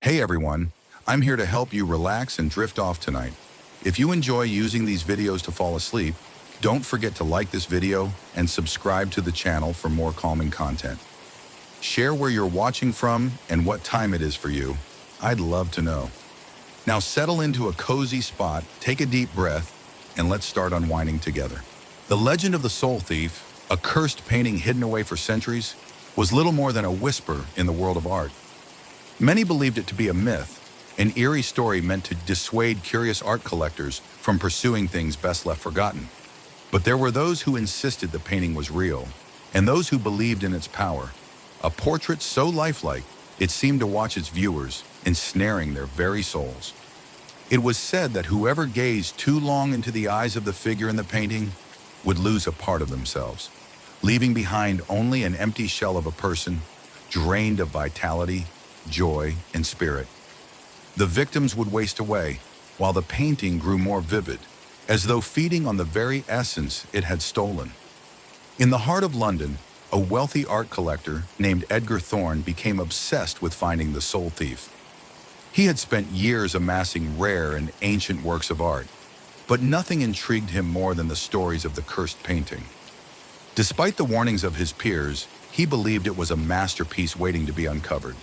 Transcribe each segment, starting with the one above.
Hey everyone, I'm here to help you relax and drift off tonight. If you enjoy using these videos to fall asleep, don't forget to like this video and subscribe to the channel for more calming content. Share where you're watching from and what time it is for you. I'd love to know. Now settle into a cozy spot, take a deep breath, and let's start unwinding together. The legend of the Soul Thief, a cursed painting hidden away for centuries, was little more than a whisper in the world of art. Many believed it to be a myth, an eerie story meant to dissuade curious art collectors from pursuing things best left forgotten. But there were those who insisted the painting was real, and those who believed in its power. A portrait so lifelike, it seemed to watch its viewers, ensnaring their very souls. It was said that whoever gazed too long into the eyes of the figure in the painting would lose a part of themselves, leaving behind only an empty shell of a person, drained of vitality, joy, and spirit. The victims would waste away, while the painting grew more vivid, as though feeding on the very essence it had stolen. In the heart of London, a wealthy art collector named Edgar Thorne became obsessed with finding the Soul Thief. He had spent years amassing rare and ancient works of art, but nothing intrigued him more than the stories of the cursed painting. Despite the warnings of his peers, he believed it was a masterpiece waiting to be uncovered.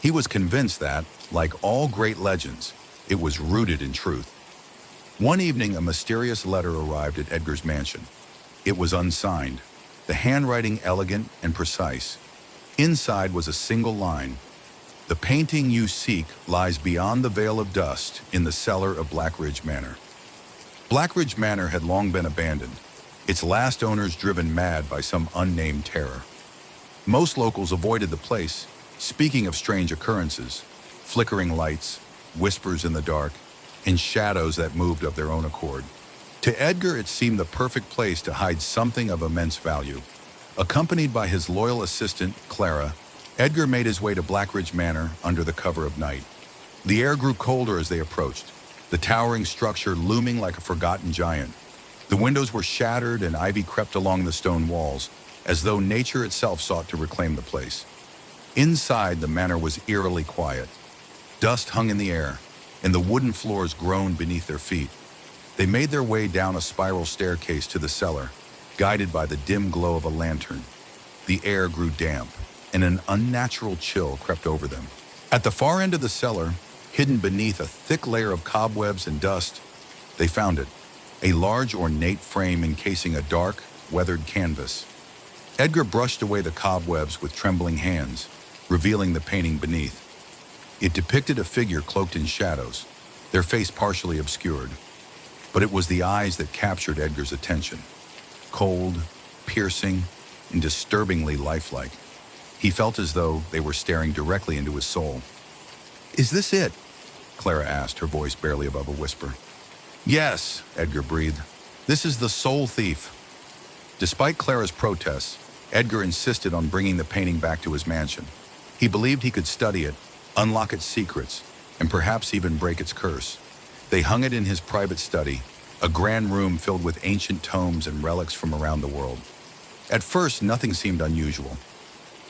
He was convinced that, like all great legends, it was rooted in truth. One evening, a mysterious letter arrived at Edgar's mansion. It was unsigned, the handwriting elegant and precise. Inside was a single line: "The painting you seek lies beyond the veil of dust in the cellar of Blackridge Manor." Blackridge Manor had long been abandoned, its last owners driven mad by some unnamed terror. Most locals avoided the place, speaking of strange occurrences, flickering lights, whispers in the dark, and shadows that moved of their own accord. To Edgar, it seemed the perfect place to hide something of immense value. Accompanied by his loyal assistant, Clara, Edgar made his way to Blackridge Manor under the cover of night. The air grew colder as they approached, the towering structure looming like a forgotten giant. The windows were shattered and ivy crept along the stone walls, as though nature itself sought to reclaim the place. Inside, the manor was eerily quiet. Dust hung in the air, and the wooden floors groaned beneath their feet. They made their way down a spiral staircase to the cellar, guided by the dim glow of a lantern. The air grew damp, and an unnatural chill crept over them. At the far end of the cellar, hidden beneath a thick layer of cobwebs and dust, they found it, a large ornate frame encasing a dark, weathered canvas. Edgar brushed away the cobwebs with trembling hands, revealing the painting beneath. It depicted a figure cloaked in shadows, their face partially obscured. But it was the eyes that captured Edgar's attention. Cold, piercing, and disturbingly lifelike. He felt as though they were staring directly into his soul. "Is this it?" Clara asked, her voice barely above a whisper. "Yes," Edgar breathed. "This is the Soul Thief." Despite Clara's protests, Edgar insisted on bringing the painting back to his mansion. He believed he could study it, unlock its secrets, and perhaps even break its curse. They hung it in his private study, a grand room filled with ancient tomes and relics from around the world. At first, nothing seemed unusual.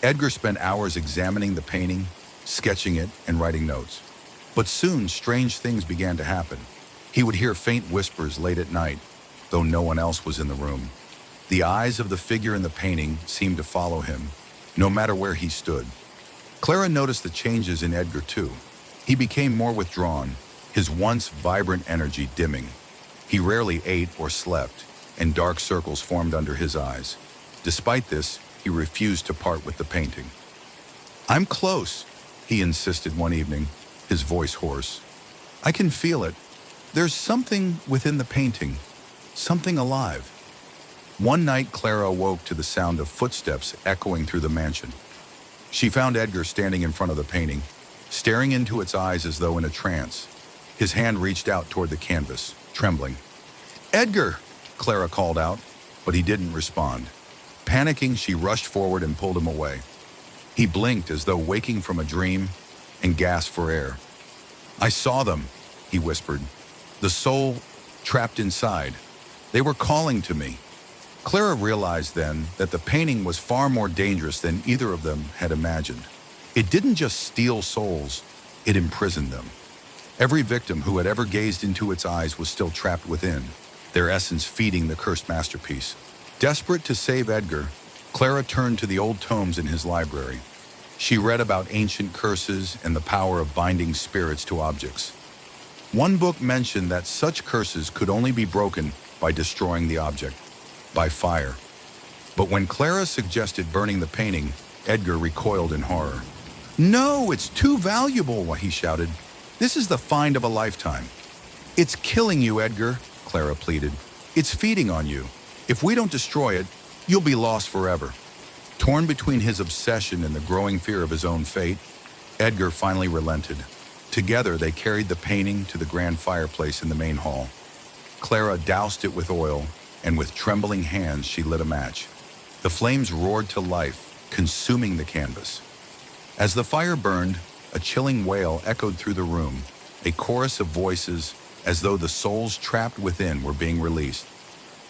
Edgar spent hours examining the painting, sketching it, and writing notes. But soon, strange things began to happen. He would hear faint whispers late at night, though no one else was in the room. The eyes of the figure in the painting seemed to follow him, no matter where he stood. Clara noticed the changes in Edgar too. He became more withdrawn, his once vibrant energy dimming. He rarely ate or slept, and dark circles formed under his eyes. Despite this, he refused to part with the painting. "I'm close," he insisted one evening, his voice hoarse. "I can feel it. There's something within the painting, something alive." One night, Clara awoke to the sound of footsteps echoing through the mansion. She found Edgar standing in front of the painting, staring into its eyes as though in a trance. His hand reached out toward the canvas, trembling. "Edgar!" Clara called out, but he didn't respond. Panicking, she rushed forward and pulled him away. He blinked as though waking from a dream and gasped for air. "I saw them," he whispered. "The soul trapped inside. They were calling to me." Clara realized then that the painting was far more dangerous than either of them had imagined. It didn't just steal souls, It imprisoned them. Every victim who had ever gazed into its eyes was still trapped within, their essence feeding the cursed masterpiece. Desperate to save Edgar, Clara turned to the old tomes in his library. She read about ancient curses and the power of binding spirits to objects. One book mentioned that such curses could only be broken by destroying the object, by fire. But when Clara suggested burning the painting, Edgar recoiled in horror. "No, it's too valuable," he shouted. "This is the find of a lifetime." "It's killing you, Edgar," Clara pleaded. "It's feeding on you. If we don't destroy it, you'll be lost forever." Torn between his obsession and the growing fear of his own fate, Edgar finally relented. Together, they carried the painting to the grand fireplace in the main hall. Clara doused it with oil, and with trembling hands, she lit a match. The flames roared to life, consuming the canvas. As the fire burned, a chilling wail echoed through the room, a chorus of voices as though the souls trapped within were being released.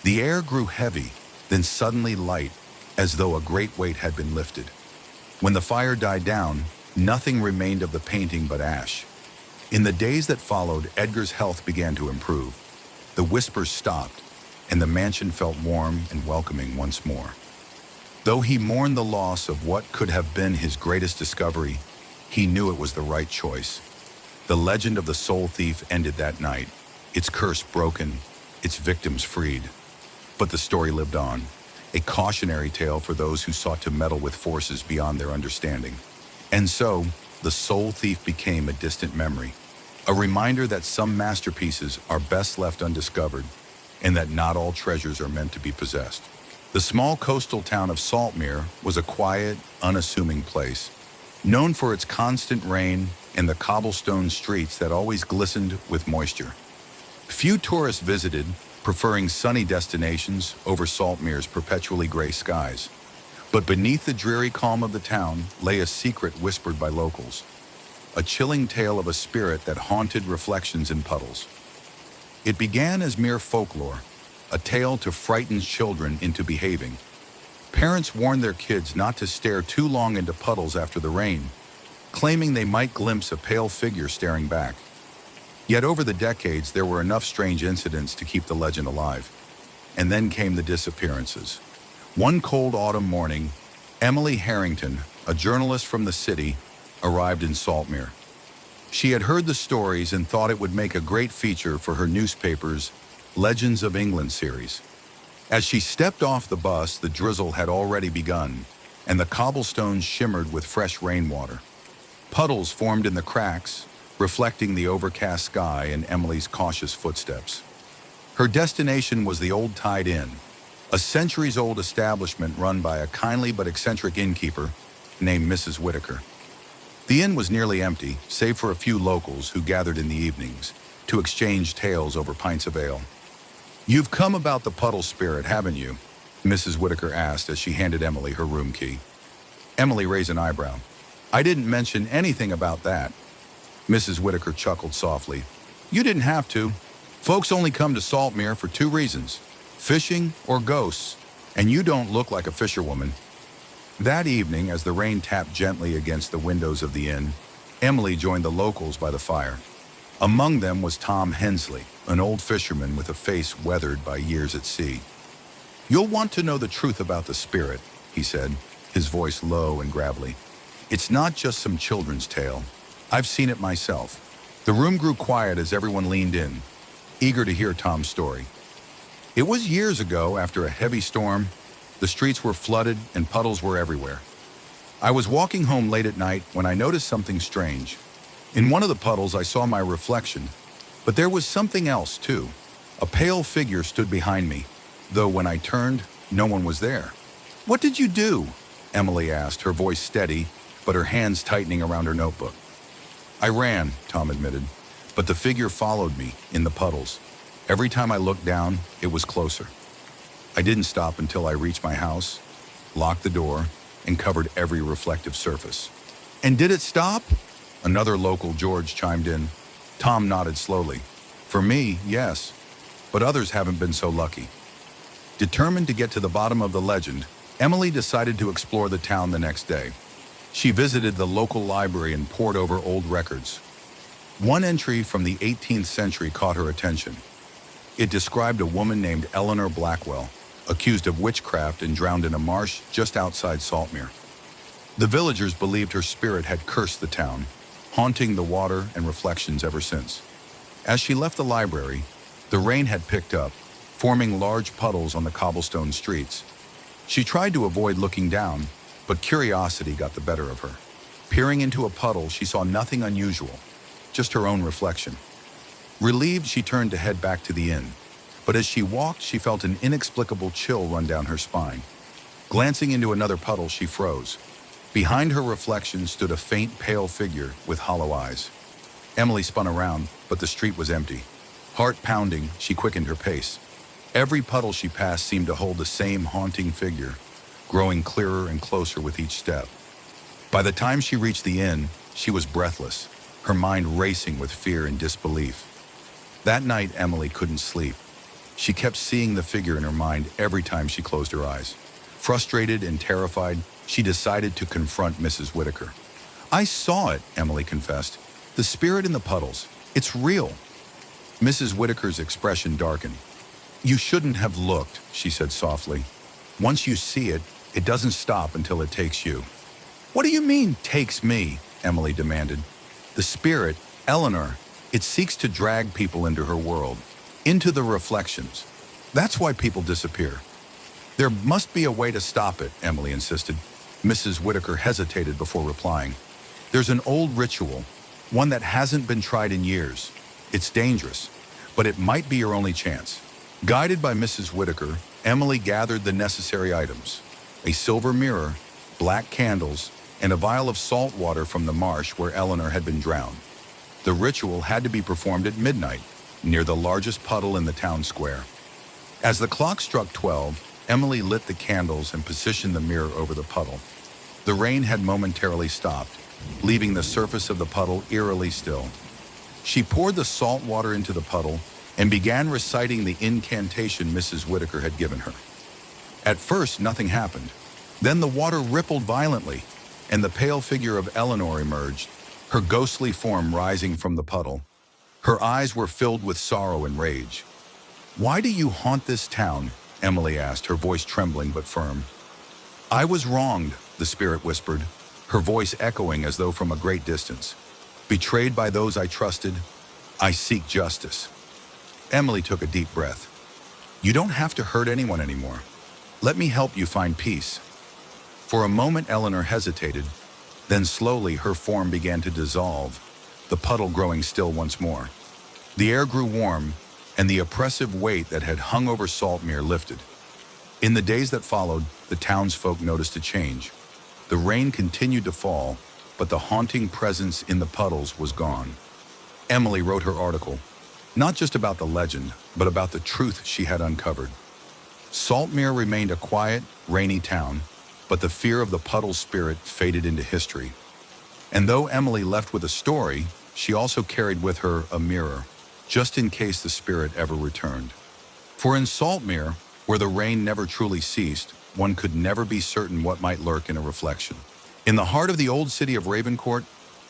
The air grew heavy, then suddenly light, as though a great weight had been lifted. When the fire died down, nothing remained of the painting but ash. In the days that followed, Edgar's health began to improve. The whispers stopped, and the mansion felt warm and welcoming once more. Though he mourned the loss of what could have been his greatest discovery, he knew it was the right choice. The legend of the soul thief ended that night, its curse broken, its victims freed. But the story lived on, a cautionary tale for those who sought to meddle with forces beyond their understanding. And so, the soul thief became a distant memory, a reminder that some masterpieces are best left undiscovered, and that not all treasures are meant to be possessed. The small coastal town of Saltmere was a quiet, unassuming place, known for its constant rain and the cobblestone streets that always glistened with moisture. Few tourists visited, preferring sunny destinations over Saltmere's perpetually gray skies. But beneath the dreary calm of the town lay a secret whispered by locals, a chilling tale of a spirit that haunted reflections in puddles. It began as mere folklore, a tale to frighten children into behaving. Parents warned their kids not to stare too long into puddles after the rain, claiming they might glimpse a pale figure staring back. Yet over the decades, there were enough strange incidents to keep the legend alive. And then came the disappearances. One cold autumn morning, Emily Harrington, a journalist from the city, arrived in Saltmere. She had heard the stories and thought it would make a great feature for her newspaper's Legends of England series. As she stepped off the bus, the drizzle had already begun, and the cobblestones shimmered with fresh rainwater. Puddles formed in the cracks, reflecting the overcast sky and Emily's cautious footsteps. Her destination was the Old Tide Inn, a centuries-old establishment run by a kindly but eccentric innkeeper named Mrs. Whitaker. The inn was nearly empty, save for a few locals who gathered in the evenings to exchange tales over pints of ale. "You've come about the puddle spirit, haven't you?" Mrs. Whitaker asked as she handed Emily her room key. Emily raised an eyebrow. "I didn't mention anything about that." Mrs. Whitaker chuckled softly. "You didn't have to. Folks only come to Saltmere for two reasons, fishing or ghosts, and you don't look like a fisherwoman." That evening, as the rain tapped gently against the windows of the inn, Emily joined the locals by the fire. Among them was Tom Hensley, an old fisherman with a face weathered by years at sea. "You'll want to know the truth about the spirit," he said, his voice low and gravelly. "It's not just some children's tale. I've seen it myself." The room grew quiet as everyone leaned in, eager to hear Tom's story. "It was years ago, after a heavy storm. The streets were flooded and puddles were everywhere. I was walking home late at night when I noticed something strange. In one of the puddles I saw my reflection, but there was something else too. A pale figure stood behind me, though when I turned, no one was there." "What did you do?" Emily asked, her voice steady, but her hands tightening around her notebook. "I ran," Tom admitted, "but the figure followed me in the puddles. Every time I looked down, it was closer. I didn't stop until I reached my house, locked the door, and covered every reflective surface." "And did it stop?" Another local, George, chimed in. Tom nodded slowly. "For me, yes, but others haven't been so lucky." Determined to get to the bottom of the legend, Emily decided to explore the town the next day. She visited the local library and pored over old records, One entry from the 18th century caught her attention. It described a woman named Eleanor Blackwell, accused of witchcraft and drowned in a marsh just outside Saltmere. The villagers believed her spirit had cursed the town, haunting the water and reflections ever since. As she left the library, the rain had picked up, forming large puddles on the cobblestone streets. She tried to avoid looking down, but curiosity got the better of her. Peering into a puddle, she saw nothing unusual, just her own reflection. Relieved, she turned to head back to the inn, but as she walked, she felt an inexplicable chill run down her spine. Glancing into another puddle, she froze. Behind her reflection stood a faint, pale figure with hollow eyes. Emily spun around, but the street was empty. Heart pounding, she quickened her pace. Every puddle she passed seemed to hold the same haunting figure, growing clearer and closer with each step. By the time she reached the inn, she was breathless, her mind racing with fear and disbelief. That night, Emily couldn't sleep. She kept seeing the figure in her mind every time she closed her eyes. Frustrated and terrified, she decided to confront Mrs. Whitaker. "I saw it," Emily confessed. "The spirit in the puddles. It's real." Mrs. Whitaker's expression darkened. "You shouldn't have looked," she said softly. "Once you see it, it doesn't stop until it takes you." "What do you mean, takes me?" Emily demanded. "The spirit, Eleanor, it seeks to drag people into her world, into the reflections. That's why people disappear." "There must be a way to stop it," Emily insisted. Mrs. Whitaker hesitated before replying. "There's an old ritual, one that hasn't been tried in years. It's dangerous, but it might be your only chance." Guided by Mrs. Whitaker, Emily gathered the necessary items: a silver mirror, black candles, and a vial of salt water from the marsh where Eleanor had been drowned. The ritual had to be performed at midnight, near the largest puddle in the town square. As the clock struck 12, Emily lit the candles and positioned the mirror over the puddle. The rain had momentarily stopped, leaving the surface of the puddle eerily still. She poured the salt water into the puddle and began reciting the incantation Mrs. Whitaker had given her. At first, nothing happened. Then the water rippled violently, and the pale figure of Eleanor emerged, her ghostly form rising from the puddle. Her eyes were filled with sorrow and rage. "Why do you haunt this town?" Emily asked, her voice trembling but firm. "I was wronged," the spirit whispered, her voice echoing as though from a great distance. "Betrayed by those I trusted, I seek justice." Emily took a deep breath. "You don't have to hurt anyone anymore. Let me help you find peace." For a moment, Eleanor hesitated. Then slowly her form began to dissolve, the puddle growing still once more. The air grew warm, and the oppressive weight that had hung over Saltmere lifted. In the days that followed, the townsfolk noticed a change. The rain continued to fall, but the haunting presence in the puddles was gone. Emily wrote her article, not just about the legend, but about the truth she had uncovered. Saltmere remained a quiet, rainy town, but the fear of the puddle spirit faded into history. And though Emily left with a story, she also carried with her a mirror, just in case the spirit ever returned. For in Saltmere, where the rain never truly ceased, one could never be certain what might lurk in a reflection. In the heart of the old city of Ravencourt,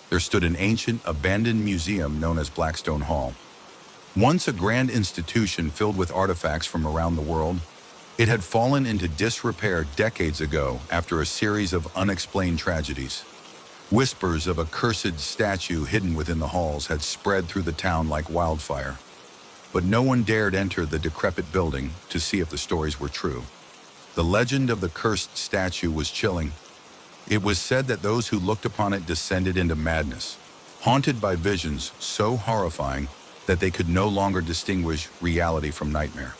there stood an ancient, abandoned museum known as Blackstone Hall. Once a grand institution filled with artifacts from around the world, it had fallen into disrepair decades ago after a series of unexplained tragedies. Whispers of a cursed statue hidden within the halls had spread through the town like wildfire, but no one dared enter the decrepit building to see if the stories were true. The legend of the cursed statue was chilling. It was said that those who looked upon it descended into madness, haunted by visions so horrifying that they could no longer distinguish reality from nightmare.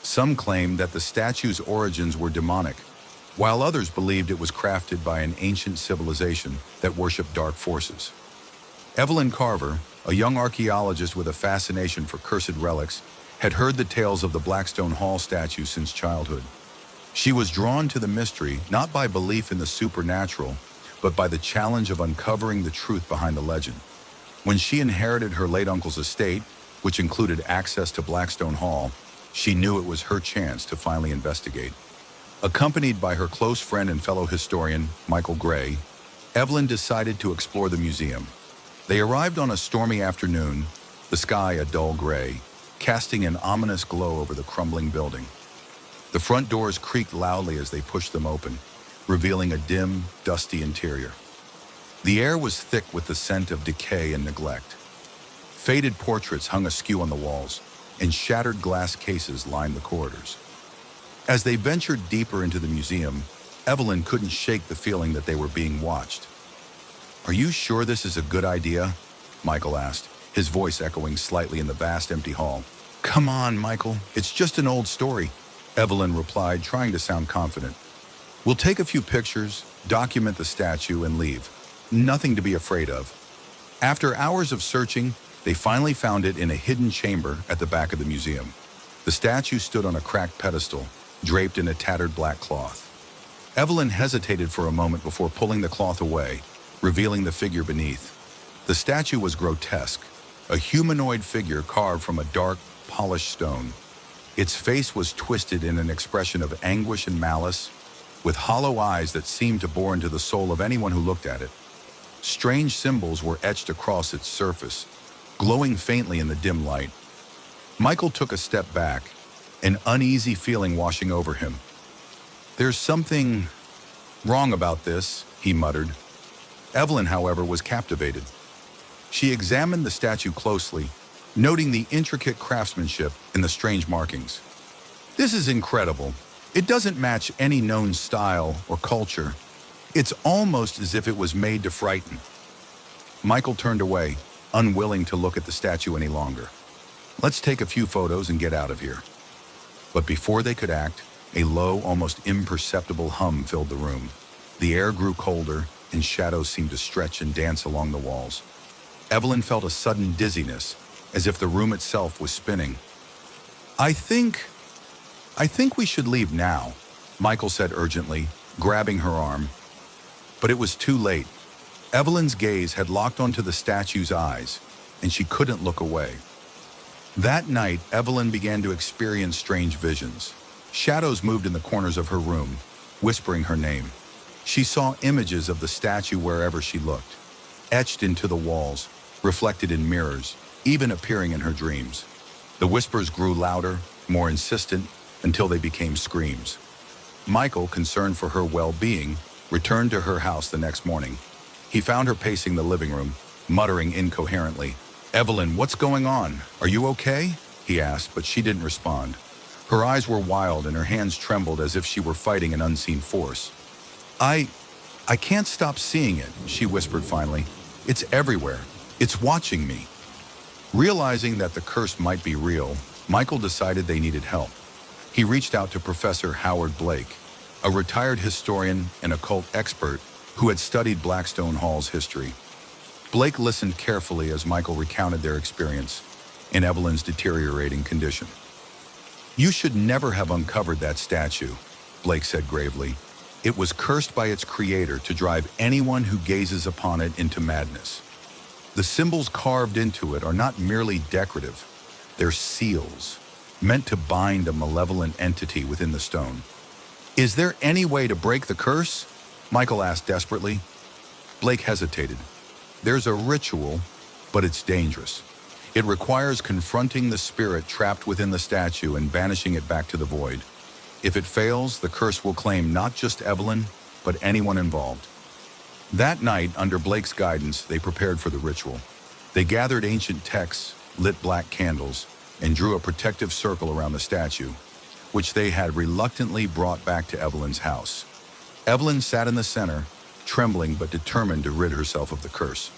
Some claimed that the statue's origins were demonic, while others believed it was crafted by an ancient civilization that worshipped dark forces. Evelyn Carver, a young archaeologist with a fascination for cursed relics, had heard the tales of the Blackstone Hall statue since childhood. She was drawn to the mystery not by belief in the supernatural, but by the challenge of uncovering the truth behind the legend. When she inherited her late uncle's estate, which included access to Blackstone Hall, she knew it was her chance to finally investigate. Accompanied by her close friend and fellow historian, Michael Gray, Evelyn decided to explore the museum. They arrived on a stormy afternoon, the sky a dull gray, casting an ominous glow over the crumbling building. The front doors creaked loudly as they pushed them open, revealing a dim, dusty interior. The air was thick with the scent of decay and neglect. Faded portraits hung askew on the walls, and shattered glass cases lined the corridors. As they ventured deeper into the museum, Evelyn couldn't shake the feeling that they were being watched. "Are you sure this is a good idea?" Michael asked, his voice echoing slightly in the vast empty hall. "Come on, Michael, it's just an old story," Evelyn replied, trying to sound confident. "We'll take a few pictures, document the statue, and leave. Nothing to be afraid of." After hours of searching, they finally found it in a hidden chamber at the back of the museum. The statue stood on a cracked pedestal, draped in a tattered black cloth. Evelyn hesitated for a moment before pulling the cloth away, revealing the figure beneath. The statue was grotesque, a humanoid figure carved from a dark, polished stone. Its face was twisted in an expression of anguish and malice, with hollow eyes that seemed to bore into the soul of anyone who looked at it. Strange symbols were etched across its surface, glowing faintly in the dim light. Michael took a step back, an uneasy feeling washing over him. "There's something wrong about this," he muttered. Evelyn, however, was captivated. She examined the statue closely, noting the intricate craftsmanship in the strange markings. "This is incredible. It doesn't match any known style or culture. It's almost as if it was made to frighten." Michael turned away, unwilling to look at the statue any longer. "Let's take a few photos and get out of here." But before they could act, a low, almost imperceptible hum filled the room. The air grew colder, and shadows seemed to stretch and dance along the walls. Evelyn felt a sudden dizziness, as if the room itself was spinning. I think we should leave now," Michael said urgently, grabbing her arm. But it was too late. Evelyn's gaze had locked onto the statue's eyes, and she couldn't look away. That night, Evelyn began to experience strange visions. Shadows moved in the corners of her room, whispering her name. She saw images of the statue wherever she looked, etched into the walls, reflected in mirrors, even appearing in her dreams. The whispers grew louder, more insistent, until they became screams. Michael, concerned for her well-being, returned to her house the next morning. He found her pacing the living room, muttering incoherently. "Evelyn, what's going on? Are you okay?" he asked, but she didn't respond. Her eyes were wild and her hands trembled as if she were fighting an unseen force. I can't stop seeing it," she whispered finally. "It's everywhere. It's watching me." Realizing that the curse might be real, Michael decided they needed help. He reached out to Professor Howard Blake, a retired historian and occult expert who had studied Blackstone Hall's history. Blake listened carefully as Michael recounted their experience in Evelyn's deteriorating condition. "You should never have uncovered that statue," Blake said gravely. "It was cursed by its creator to drive anyone who gazes upon it into madness. The symbols carved into it are not merely decorative. They're seals, meant to bind a malevolent entity within the stone." "Is there any way to break the curse?" Michael asked desperately. Blake hesitated. "There's a ritual, but it's dangerous. It requires confronting the spirit trapped within the statue and banishing it back to the void. If it fails, the curse will claim not just Evelyn, but anyone involved." That night, under Blake's guidance, they prepared for the ritual. They gathered ancient texts, lit black candles, and drew a protective circle around the statue, which they had reluctantly brought back to Evelyn's house. Evelyn sat in the center, trembling but determined to rid herself of the curse.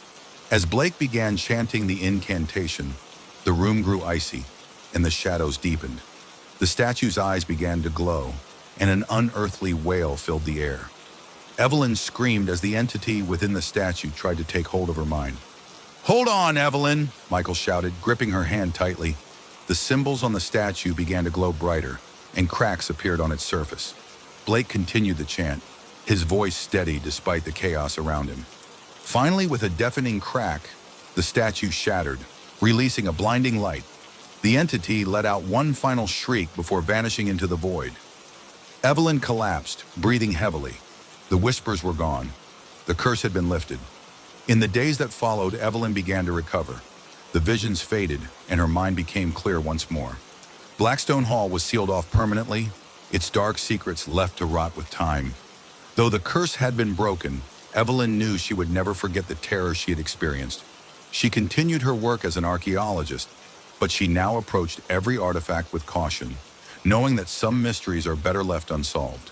As Blake began chanting the incantation, the room grew icy, and the shadows deepened. The statue's eyes began to glow, and an unearthly wail filled the air. Evelyn screamed as the entity within the statue tried to take hold of her mind. "Hold on, Evelyn," Michael shouted, gripping her hand tightly. The symbols on the statue began to glow brighter, and cracks appeared on its surface. Blake continued the chant, his voice steady despite the chaos around him. Finally, with a deafening crack, the statue shattered, releasing a blinding light. The entity let out one final shriek before vanishing into the void. Evelyn collapsed, breathing heavily. The whispers were gone. The curse had been lifted. In the days that followed, Evelyn began to recover. The visions faded, and her mind became clear once more. Blackstone Hall was sealed off permanently, its dark secrets left to rot with time. Though the curse had been broken, Evelyn knew she would never forget the terror she had experienced. She continued her work as an archaeologist, but she now approached every artifact with caution, knowing that some mysteries are better left unsolved.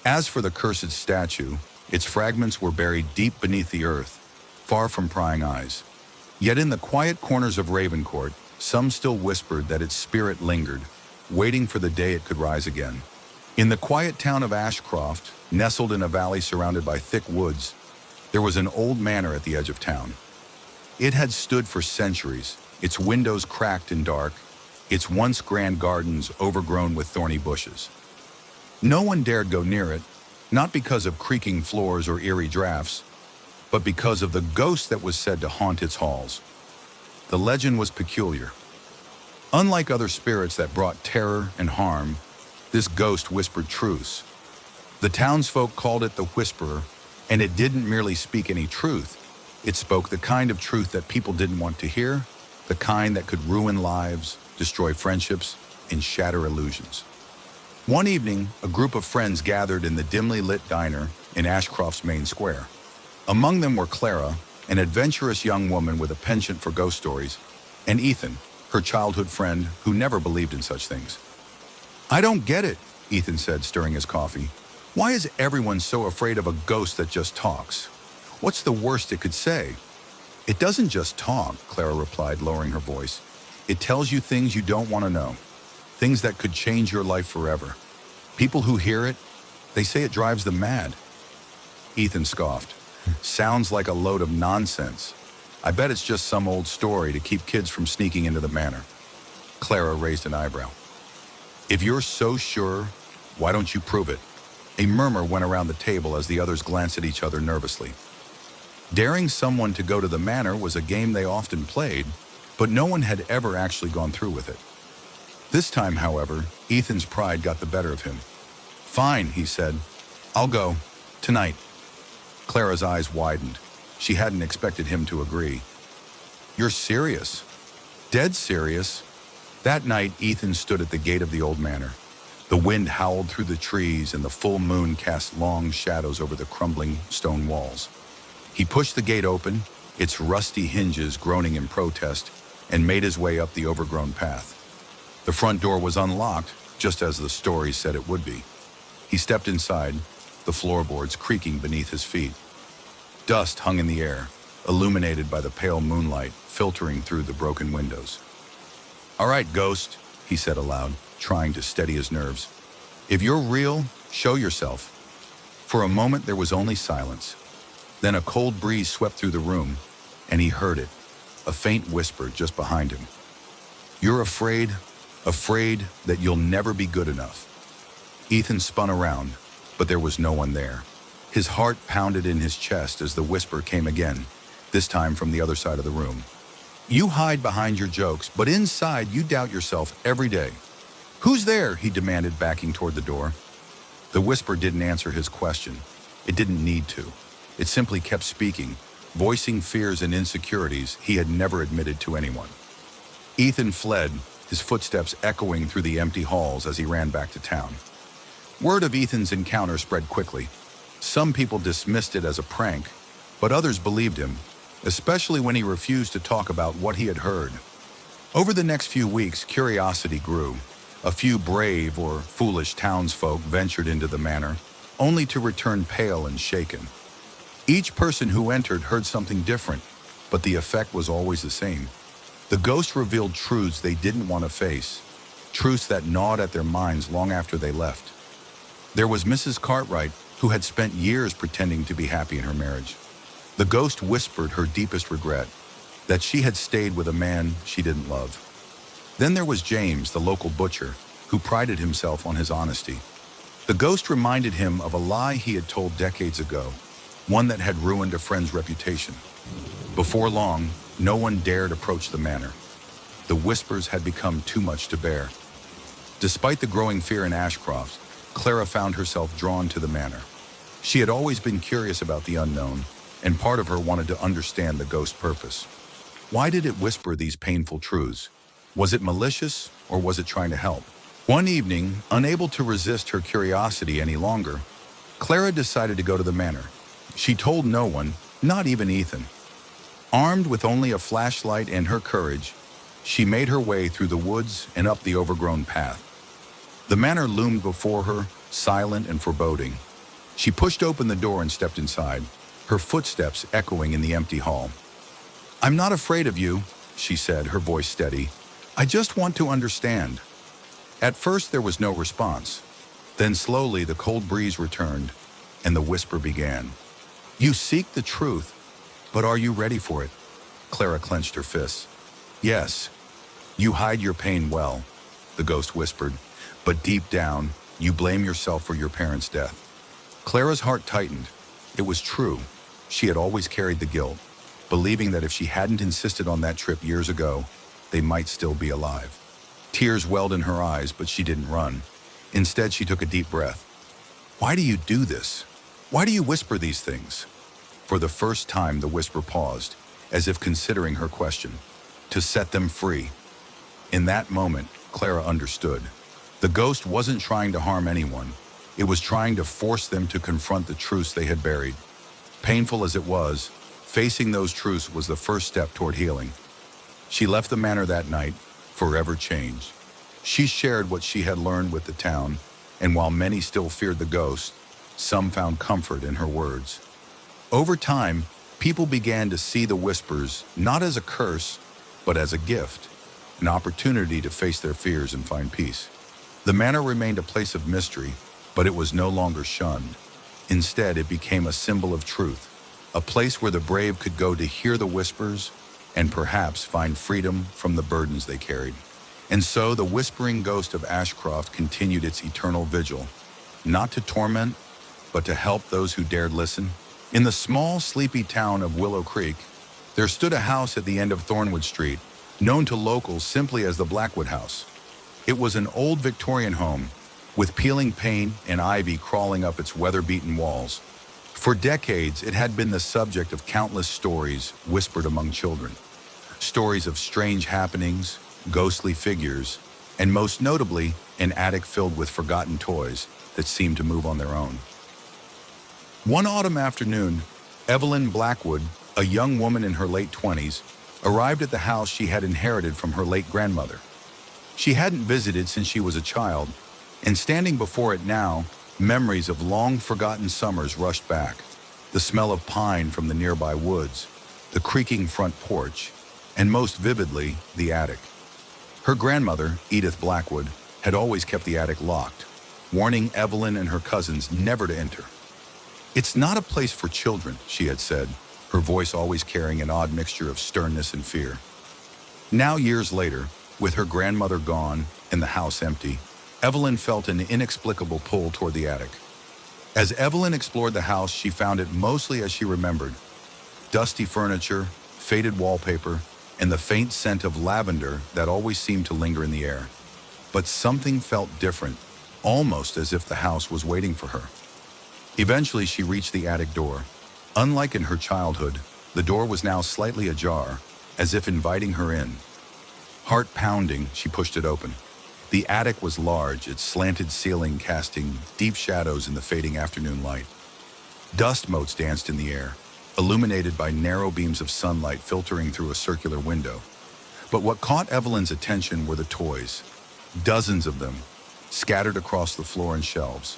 As for the cursed statue, its fragments were buried deep beneath the earth, far from prying eyes. Yet in the quiet corners of Ravencourt, some still whispered that its spirit lingered, waiting for the day it could rise again. In the quiet town of Ashcroft, nestled in a valley surrounded by thick woods, there was an old manor at the edge of town. It had stood for centuries, its windows cracked and dark, its once grand gardens overgrown with thorny bushes. No one dared go near it, not because of creaking floors or eerie drafts, but because of the ghost that was said to haunt its halls. The legend was peculiar. Unlike other spirits that brought terror and harm, this ghost whispered truths. The townsfolk called it the Whisperer, and it didn't merely speak any truth. It spoke the kind of truth that people didn't want to hear, the kind that could ruin lives, destroy friendships, and shatter illusions. One evening, a group of friends gathered in the dimly lit diner in Ashcroft's main square. Among them were Clara, an adventurous young woman with a penchant for ghost stories, and Ethan, her childhood friend who never believed in such things. "I don't get it," Ethan said, stirring his coffee. "Why is everyone so afraid of a ghost that just talks? What's the worst it could say?" "It doesn't just talk," Clara replied, lowering her voice. "It tells you things you don't want to know, things that could change your life forever. People who hear it, they say it drives them mad." Ethan scoffed. "Sounds like a load of nonsense. I bet it's just some old story to keep kids from sneaking into the manor." Clara raised an eyebrow. "If you're so sure, why don't you prove it?" A murmur went around the table as the others glanced at each other nervously. Daring someone to go to the manor was a game they often played, but no one had ever actually gone through with it. This time, however, Ethan's pride got the better of him. "Fine," he said. "I'll go. Tonight." Clara's eyes widened. She hadn't expected him to agree. "You're serious? Dead serious?" That night, Ethan stood at the gate of the old manor. The wind howled through the trees and the full moon cast long shadows over the crumbling stone walls. He pushed the gate open, its rusty hinges groaning in protest, and made his way up the overgrown path. The front door was unlocked, just as the story said it would be. He stepped inside, the floorboards creaking beneath his feet. Dust hung in the air, illuminated by the pale moonlight filtering through the broken windows. "All right, ghost," he said aloud, trying to steady his nerves. "If you're real, show yourself." For a moment there was only silence. Then a cold breeze swept through the room, and he heard it, a faint whisper just behind him. "You're afraid that you'll never be good enough." Ethan spun around, but there was no one there. His heart pounded in his chest as the whisper came again, this time from the other side of the room. "You hide behind your jokes, but inside you doubt yourself every day." "Who's there?" he demanded, backing toward the door. The whisper didn't answer his question. It didn't need to. It simply kept speaking, voicing fears and insecurities he had never admitted to anyone. Ethan fled, his footsteps echoing through the empty halls as he ran back to town. Word of Ethan's encounter spread quickly. Some people dismissed it as a prank, but others believed him, especially when he refused to talk about what he had heard. Over the next few weeks, curiosity grew. A few brave or foolish townsfolk ventured into the manor, only to return pale and shaken. Each person who entered heard something different, but the effect was always the same. The ghost revealed truths they didn't want to face, truths that gnawed at their minds long after they left. There was Mrs. Cartwright, who had spent years pretending to be happy in her marriage. The ghost whispered her deepest regret, that she had stayed with a man she didn't love. Then there was James, the local butcher, who prided himself on his honesty. The ghost reminded him of a lie he had told decades ago, one that had ruined a friend's reputation. Before long, no one dared approach the manor. The whispers had become too much to bear. Despite the growing fear in Ashcroft, Clara found herself drawn to the manor. She had always been curious about the unknown, and part of her wanted to understand the ghost's purpose. Why did it whisper these painful truths? Was it malicious, or was it trying to help? One evening, unable to resist her curiosity any longer, Clara decided to go to the manor. She told no one, not even Ethan. Armed with only a flashlight and her courage, she made her way through the woods and up the overgrown path. The manor loomed before her, silent and foreboding. She pushed open the door and stepped inside, her footsteps echoing in the empty hall. "I'm not afraid of you," she said, her voice steady. "I just want to understand." At first there was no response. Then slowly the cold breeze returned, and the whisper began. "You seek the truth, but are you ready for it?" Clara clenched her fists. "Yes, you hide your pain well," the ghost whispered, "but deep down, you blame yourself for your parents' death." Clara's heart tightened. It was true. She had always carried the guilt, believing that if she hadn't insisted on that trip years ago, they might still be alive. Tears welled in her eyes, but she didn't run. Instead, she took a deep breath. "Why do you do this? Why do you whisper these things?" For the first time, the whisper paused, as if considering her question. To set them free. In that moment, Clara understood. The ghost wasn't trying to harm anyone. It was trying to force them to confront the truths they had buried. Painful as it was, facing those truths was the first step toward healing. She left the manor that night, forever changed. She shared what she had learned with the town, and while many still feared the ghost, some found comfort in her words. Over time, people began to see the whispers not as a curse, but as a gift, an opportunity to face their fears and find peace. The manor remained a place of mystery, but it was no longer shunned. Instead, it became a symbol of truth, a place where the brave could go to hear the whispers and perhaps find freedom from the burdens they carried. And so the whispering ghost of Ashcroft continued its eternal vigil, not to torment, but to help those who dared listen. In the small, sleepy town of Willow Creek, there stood a house at the end of Thornwood Street, known to locals simply as the Blackwood House. It was an old Victorian home, with peeling paint and ivy crawling up its weather-beaten walls. For decades, it had been the subject of countless stories whispered among children. Stories of strange happenings, ghostly figures, and most notably, an attic filled with forgotten toys that seemed to move on their own. One autumn afternoon, Evelyn Blackwood, a young woman in her late 20s, arrived at the house she had inherited from her late grandmother. She hadn't visited since she was a child, and standing before it now, memories of long-forgotten summers rushed back. The smell of pine from the nearby woods, the creaking front porch, and most vividly, the attic. Her grandmother, Edith Blackwood, had always kept the attic locked, warning Evelyn and her cousins never to enter. "It's not a place for children," she had said, her voice always carrying an odd mixture of sternness and fear. Now, years later, with her grandmother gone and the house empty, Evelyn felt an inexplicable pull toward the attic. As Evelyn explored the house, she found it mostly as she remembered. Dusty furniture, faded wallpaper, and the faint scent of lavender that always seemed to linger in the air. But something felt different, almost as if the house was waiting for her. Eventually, she reached the attic door. Unlike in her childhood, the door was now slightly ajar, as if inviting her in. Heart pounding, she pushed it open. The attic was large, its slanted ceiling casting deep shadows in the fading afternoon light. Dust motes danced in the air, illuminated by narrow beams of sunlight filtering through a circular window. But what caught Evelyn's attention were the toys, dozens of them, scattered across the floor and shelves.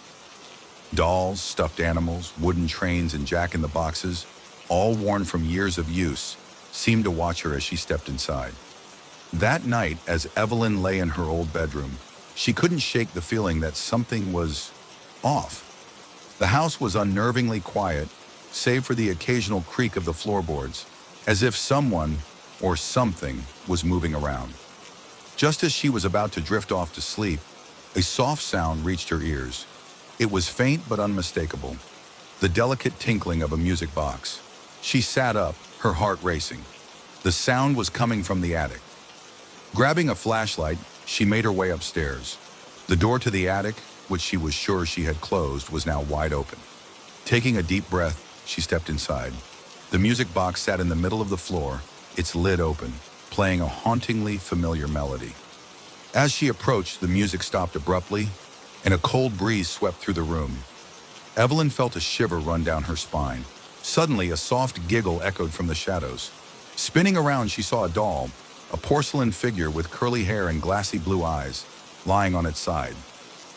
Dolls, stuffed animals, wooden trains, and jack-in-the-boxes, all worn from years of use, seemed to watch her as she stepped inside. That night, as Evelyn lay in her old bedroom, she couldn't shake the feeling that something was off. The house was unnervingly quiet, save for the occasional creak of the floorboards, as if someone or something was moving around. Just as she was about to drift off to sleep, a soft sound reached her ears. It was faint but unmistakable, the delicate tinkling of a music box. She sat up, her heart racing. The sound was coming from the attic. Grabbing a flashlight, she made her way upstairs. The door to the attic, which she was sure she had closed, was now wide open. Taking a deep breath, she stepped inside. The music box sat in the middle of the floor, its lid open, playing a hauntingly familiar melody. As she approached, the music stopped abruptly, and a cold breeze swept through the room. Evelyn felt a shiver run down her spine. Suddenly, a soft giggle echoed from the shadows. Spinning around, she saw a doll, a porcelain figure with curly hair and glassy blue eyes, lying on its side.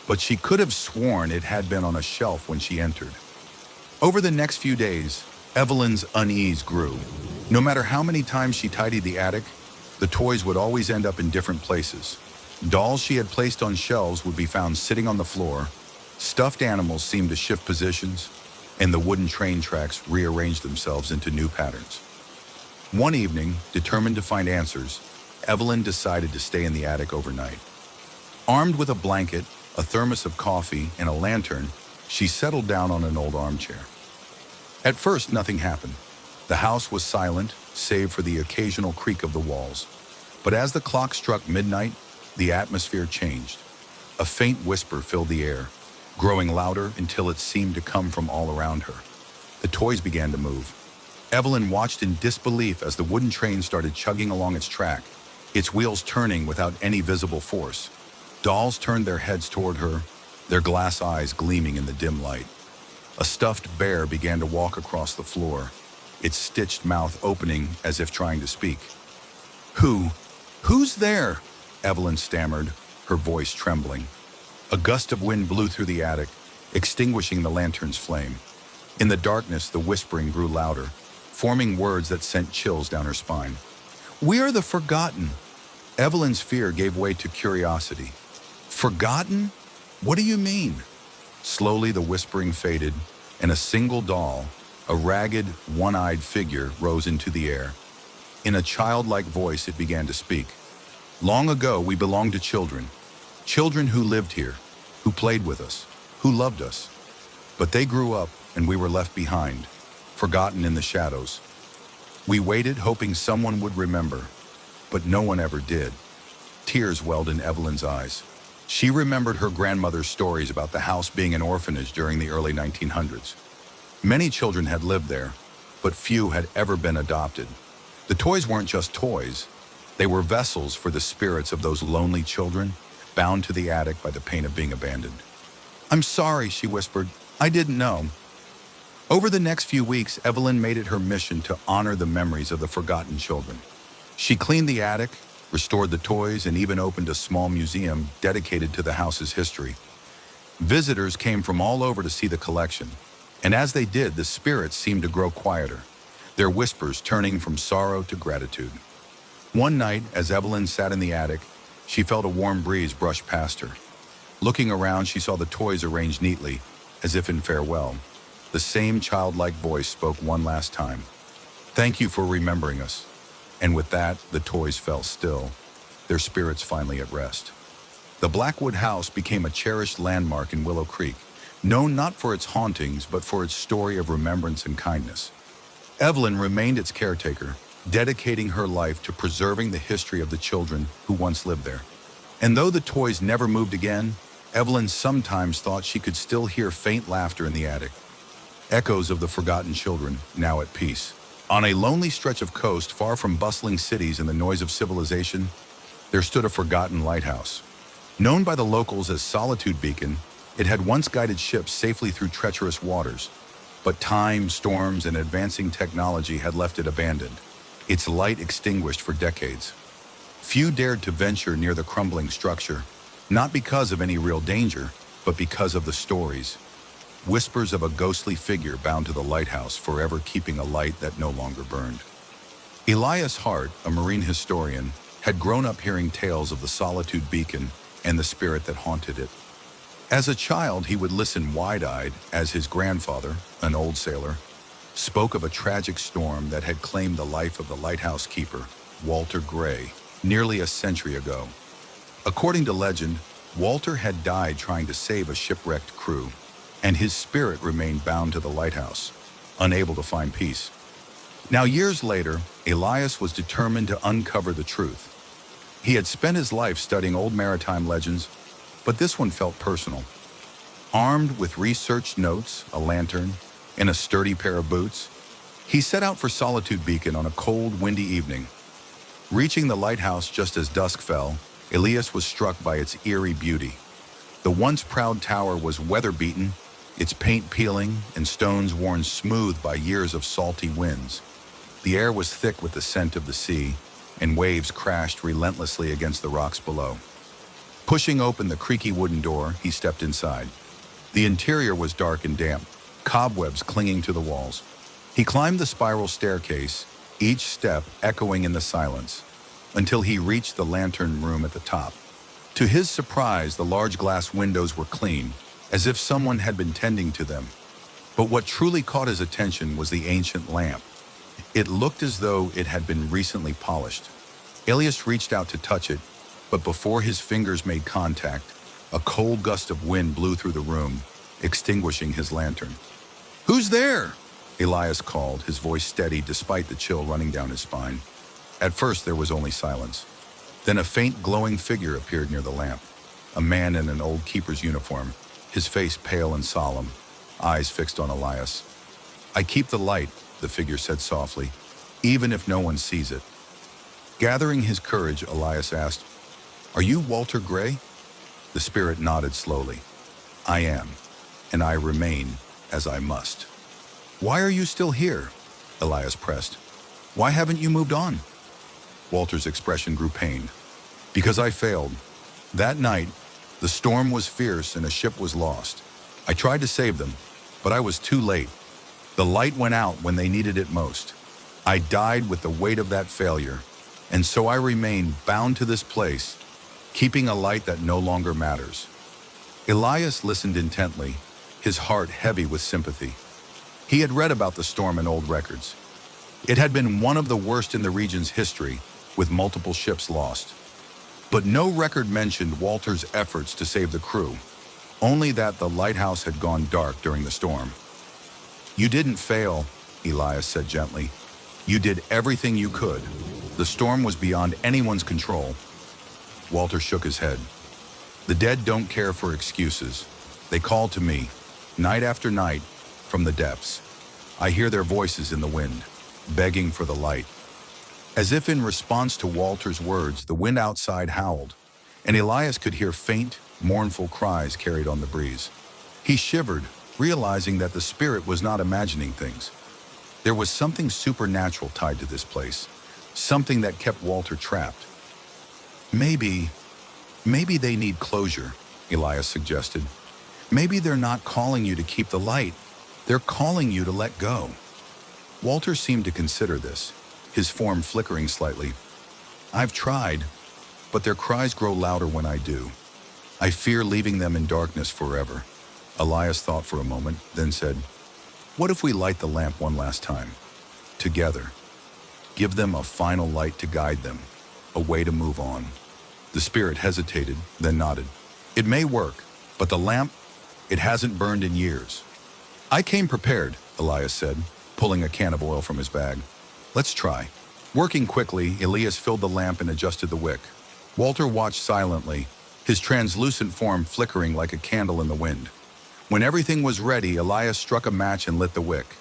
But she could have sworn it had been on a shelf when she entered. Over the next few days, Evelyn's unease grew. No matter how many times she tidied the attic, the toys would always end up in different places. Dolls she had placed on shelves would be found sitting on the floor, stuffed animals seemed to shift positions, and the wooden train tracks rearranged themselves into new patterns. One evening, determined to find answers, Evelyn decided to stay in the attic overnight. Armed with a blanket, a thermos of coffee, and a lantern, she settled down on an old armchair. At first, nothing happened. The house was silent, save for the occasional creak of the walls. But as the clock struck midnight, the atmosphere changed. A faint whisper filled the air, growing louder until it seemed to come from all around her. The toys began to move. Evelyn watched in disbelief as the wooden train started chugging along its track, its wheels turning without any visible force. Dolls turned their heads toward her, their glass eyes gleaming in the dim light. A stuffed bear began to walk across the floor, its stitched mouth opening as if trying to speak. Who's there?" Evelyn stammered, her voice trembling. A gust of wind blew through the attic, extinguishing the lantern's flame. In the darkness, the whispering grew louder, forming words that sent chills down her spine. "We are the Forgotten." Evelyn's fear gave way to curiosity. "Forgotten? What do you mean?" Slowly, the whispering faded, and a single doll, a ragged, one-eyed figure, rose into the air. In a childlike voice, it began to speak. "Long ago, we belonged to children. Children who lived here, who played with us, who loved us. But they grew up, and we were left behind, forgotten in the shadows. We waited, hoping someone would remember, but no one ever did." Tears welled in Evelyn's eyes. She remembered her grandmother's stories about the house being an orphanage during the early 1900s. Many children had lived there, but few had ever been adopted. The toys weren't just toys. They were vessels for the spirits of those lonely children, bound to the attic by the pain of being abandoned. "I'm sorry," she whispered. "I didn't know." Over the next few weeks, Evelyn made it her mission to honor the memories of the forgotten children. She cleaned the attic, restored the toys, and even opened a small museum dedicated to the house's history. Visitors came from all over to see the collection, and as they did, the spirits seemed to grow quieter, their whispers turning from sorrow to gratitude. One night, as Evelyn sat in the attic, she felt a warm breeze brush past her. Looking around, she saw the toys arranged neatly, as if in farewell. The same childlike voice spoke one last time. "Thank you for remembering us." And with that, the toys fell still, their spirits finally at rest. The Blackwood house became a cherished landmark in Willow Creek, known not for its hauntings, but for its story of remembrance and kindness. Evelyn remained its caretaker, dedicating her life to preserving the history of the children who once lived there. And though the toys never moved again, Evelyn sometimes thought she could still hear faint laughter in the attic, echoes of the forgotten children, now at peace. On a lonely stretch of coast far from bustling cities and the noise of civilization, there stood a forgotten lighthouse. Known by the locals as Solitude Beacon, it had once guided ships safely through treacherous waters, but time, storms, and advancing technology had left it abandoned, its light extinguished for decades. Few dared to venture near the crumbling structure, not because of any real danger, but because of the stories. Whispers of a ghostly figure bound to the lighthouse, forever keeping a light that no longer burned. Elias Hart, a marine historian, had grown up hearing tales of the Solitude Beacon and the spirit that haunted it. As a child, he would listen wide-eyed as his grandfather, an old sailor, spoke of a tragic storm that had claimed the life of the lighthouse keeper, Walter Gray, nearly a century ago. According to legend, Walter had died trying to save a shipwrecked crew, and his spirit remained bound to the lighthouse, unable to find peace. Now, years later, Elias was determined to uncover the truth. He had spent his life studying old maritime legends, but this one felt personal. Armed with research notes, a lantern, and a sturdy pair of boots, He set out for Solitude Beacon on a cold, windy evening. Reaching the lighthouse just as dusk fell, Elias was struck by its eerie beauty. The once proud tower was weather-beaten, its paint peeling and stones worn smooth by years of salty winds. The air was thick with the scent of the sea, and waves crashed relentlessly against the rocks below. Pushing open the creaky wooden door, he stepped inside. The interior was dark and damp, cobwebs clinging to the walls. He climbed the spiral staircase, each step echoing in the silence, until he reached the lantern room at the top. To his surprise, the large glass windows were clean, as if someone had been tending to them. But what truly caught his attention was the ancient lamp. It looked as though it had been recently polished. Elias reached out to touch it, but before his fingers made contact, a cold gust of wind blew through the room, extinguishing his lantern. "Who's there?" Elias called, his voice steady despite the chill running down his spine. At first, there was only silence. Then a faint glowing figure appeared near the lamp, a man in an old keeper's uniform, his face pale and solemn, eyes fixed on Elias. "I keep the light," the figure said softly, "even if no one sees it." Gathering his courage, Elias asked, "Are you Walter Gray?" The spirit nodded slowly. "I am, and I remain as I must." "Why are you still here?" Elias pressed. "Why haven't you moved on?" Walter's expression grew pained. "Because I failed. That night, the storm was fierce and a ship was lost. I tried to save them, but I was too late. The light went out when they needed it most. I died with the weight of that failure, and so I remain bound to this place, keeping a light that no longer matters." Elias listened intently, his heart heavy with sympathy. He had read about the storm in old records. It had been one of the worst in the region's history, with multiple ships lost. But no record mentioned Walter's efforts to save the crew, only that the lighthouse had gone dark during the storm. "You didn't fail," Elias said gently. "You did everything you could. The storm was beyond anyone's control." Walter shook his head. "The dead don't care for excuses. They call to me, night after night, from the depths. I hear their voices in the wind, begging for the light." As if in response to Walter's words, the wind outside howled, and Elias could hear faint, mournful cries carried on the breeze. He shivered, realizing that the spirit was not imagining things. There was something supernatural tied to this place, something that kept Walter trapped. Maybe they need closure," Elias suggested. "Maybe they're not calling you to keep the light. They're calling you to let go." Walter seemed to consider this, his form flickering slightly. "I've tried, but their cries grow louder when I do. I fear leaving them in darkness forever." Elias thought for a moment, then said, "What if we light the lamp one last time? Together. Give them a final light to guide them, a way to move on." The spirit hesitated, then nodded. "It may work, but the lamp, it hasn't burned in years." "I came prepared," Elias said, pulling a can of oil from his bag. "Let's try." Working quickly, Elias filled the lamp and adjusted the wick. Walter watched silently, his translucent form flickering like a candle in the wind. When everything was ready, Elias struck a match and lit the wick.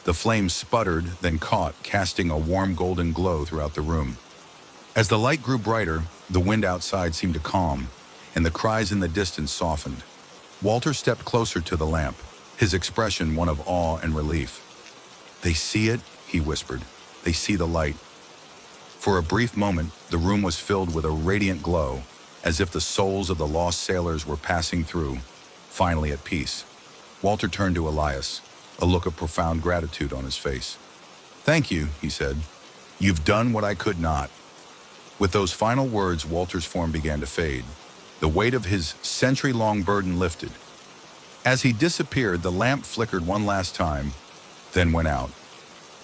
The flame sputtered, then caught, casting a warm golden glow throughout the room. As the light grew brighter, the wind outside seemed to calm, and the cries in the distance softened. Walter stepped closer to the lamp, his expression one of awe and relief. "They see it," he whispered. "They see the light." For a brief moment, the room was filled with a radiant glow, as if the souls of the lost sailors were passing through, finally at peace. Walter turned to Elias, a look of profound gratitude on his face. "Thank you," he said. "You've done what I could not." With those final words, Walter's form began to fade. The weight of his century-long burden lifted. As he disappeared, the lamp flickered one last time, then went out.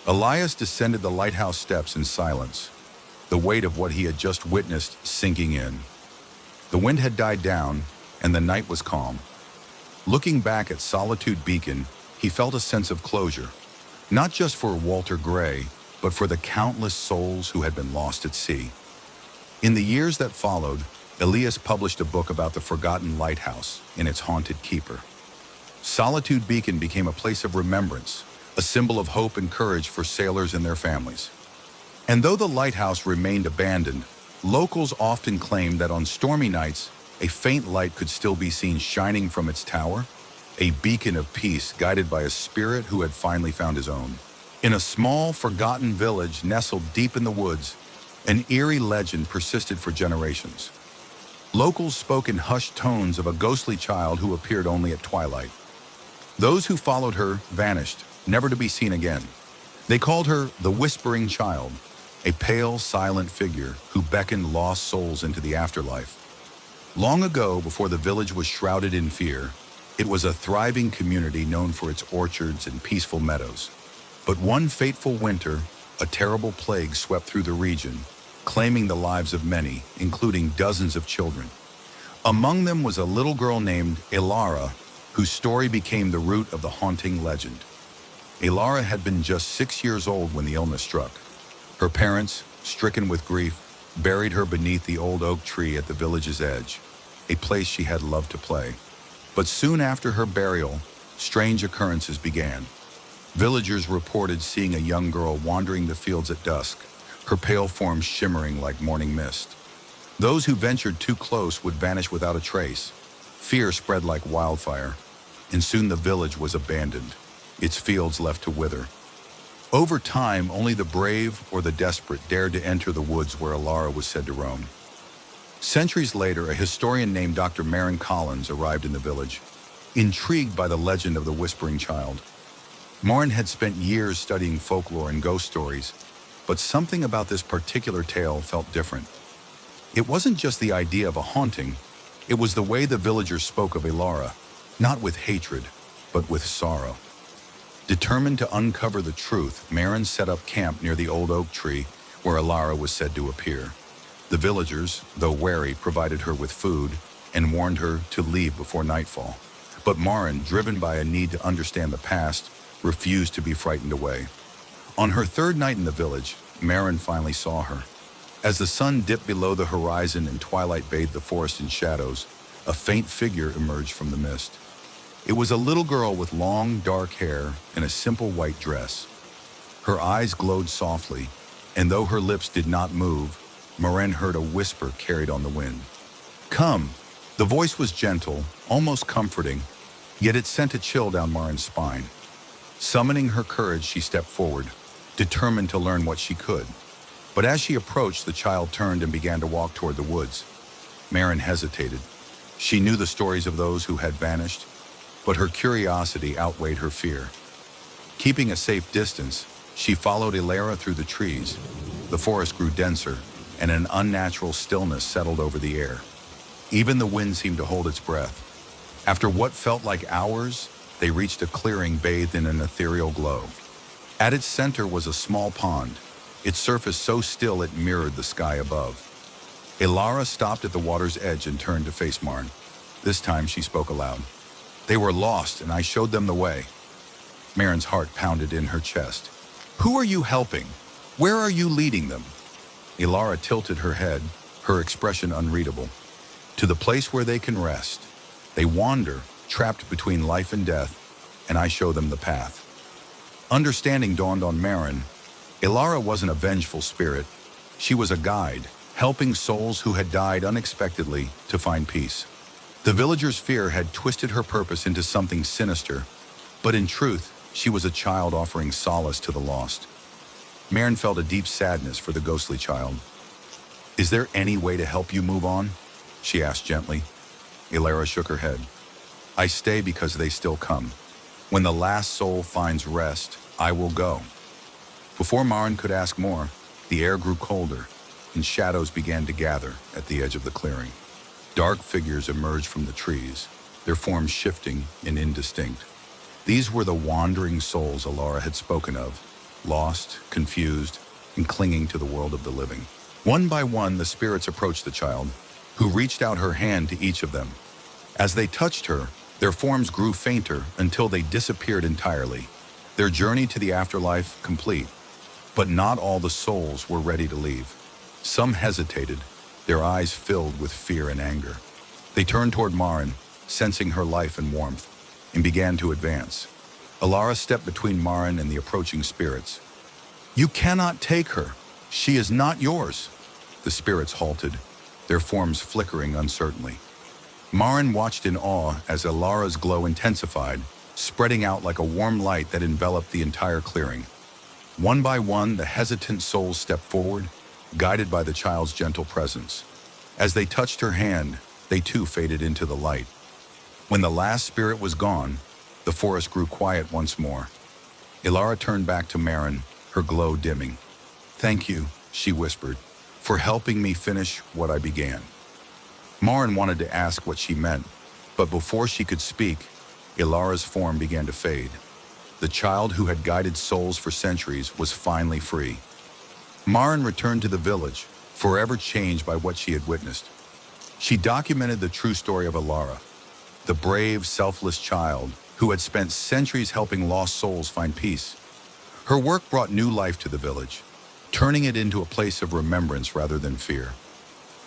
Elias descended the lighthouse steps in silence, the weight of what he had just witnessed sinking in. The wind had died down, and the night was calm. Looking back at Solitude Beacon, he felt a sense of closure, not just for Walter Gray, but for the countless souls who had been lost at sea. In the years that followed, Elias published a book about the forgotten lighthouse and its haunted keeper. Solitude Beacon became a place of remembrance, a symbol of hope and courage for sailors and their families. And though the lighthouse remained abandoned, locals often claimed that on stormy nights, a faint light could still be seen shining from its tower, a beacon of peace guided by a spirit who had finally found his own. In a small, forgotten village nestled deep in the woods, an eerie legend persisted for generations. Locals spoke in hushed tones of a ghostly child who appeared only at twilight. Those who followed her vanished, never to be seen again. They called her the Whispering Child, a pale, silent figure who beckoned lost souls into the afterlife. Long ago, before the village was shrouded in fear, it was a thriving community known for its orchards and peaceful meadows. But one fateful winter, a terrible plague swept through the region, claiming the lives of many, including dozens of children. Among them was a little girl named Ilara, whose story became the root of the haunting legend. Ilara had been just 6 years old when the illness struck. Her parents, stricken with grief, buried her beneath the old oak tree at the village's edge, a place she had loved to play. But soon after her burial, strange occurrences began. Villagers reported seeing a young girl wandering the fields at dusk, her pale form shimmering like morning mist. Those who ventured too close would vanish without a trace. Fear spread like wildfire, and soon the village was abandoned, its fields left to wither. Over time, only the brave or the desperate dared to enter the woods where Ilara was said to roam. Centuries later, a historian named Dr. Marin Collins arrived in the village, intrigued by the legend of the Whispering Child. Marin had spent years studying folklore and ghost stories, but something about this particular tale felt different. It wasn't just the idea of a haunting, it was the way the villagers spoke of Ilara, not with hatred, but with sorrow. Determined to uncover the truth, Marin set up camp near the old oak tree where Ilara was said to appear. The villagers, though wary, provided her with food and warned her to leave before nightfall. But Marin, driven by a need to understand the past, refused to be frightened away. On her third night in the village, Marin finally saw her. As the sun dipped below the horizon and twilight bathed the forest in shadows, a faint figure emerged from the mist. It was a little girl with long, dark hair and a simple white dress. Her eyes glowed softly, and though her lips did not move, Marin heard a whisper carried on the wind. "Come!" The voice was gentle, almost comforting, yet it sent a chill down Marin's spine. Summoning her courage, she stepped forward, determined to learn what she could. But as she approached, the child turned and began to walk toward the woods. Marin hesitated. She knew the stories of those who had vanished, but her curiosity outweighed her fear. Keeping a safe distance, she followed Ilara through the trees. The forest grew denser, and an unnatural stillness settled over the air. Even the wind seemed to hold its breath. After what felt like hours, they reached a clearing bathed in an ethereal glow. At its center was a small pond, its surface so still it mirrored the sky above. Ilara stopped at the water's edge and turned to face Marin. This time she spoke aloud. "They were lost, and I showed them the way." Marin's heart pounded in her chest. "Who are you helping? Where are you leading them?" Ilara tilted her head, her expression unreadable. "To the place where they can rest. They wander, trapped between life and death, and I show them the path." Understanding dawned on Marin. Ilara wasn't a vengeful spirit. She was a guide, helping souls who had died unexpectedly to find peace. The villagers' fear had twisted her purpose into something sinister, but in truth, she was a child offering solace to the lost. Marin felt a deep sadness for the ghostly child. "Is there any way to help you move on?" she asked gently. Ilara shook her head. "I stay because they still come. When the last soul finds rest, I will go." Before Marin could ask more, the air grew colder, and shadows began to gather at the edge of the clearing. Dark figures emerged from the trees, their forms shifting and indistinct. These were the wandering souls Ilara had spoken of, lost, confused, and clinging to the world of the living. One by one, the spirits approached the child, who reached out her hand to each of them. As they touched her, their forms grew fainter until they disappeared entirely, their journey to the afterlife complete. But not all the souls were ready to leave. Some hesitated, their eyes filled with fear and anger. They turned toward Marin, sensing her life and warmth, and began to advance. Alara stepped between Marin and the approaching spirits. "You cannot take her. She is not yours." The spirits halted, their forms flickering uncertainly. Marin watched in awe as Alara's glow intensified, spreading out like a warm light that enveloped the entire clearing. One by one, the hesitant souls stepped forward, guided by the child's gentle presence. As they touched her hand, they too faded into the light. When the last spirit was gone, the forest grew quiet once more. Ilara turned back to Marin, her glow dimming. "Thank you," she whispered, "for helping me finish what I began." Marin wanted to ask what she meant, but before she could speak, Ilara's form began to fade. The child who had guided souls for centuries was finally free. Marin returned to the village, forever changed by what she had witnessed. She documented the true story of Ilara, the brave, selfless child who had spent centuries helping lost souls find peace. Her work brought new life to the village, turning it into a place of remembrance rather than fear.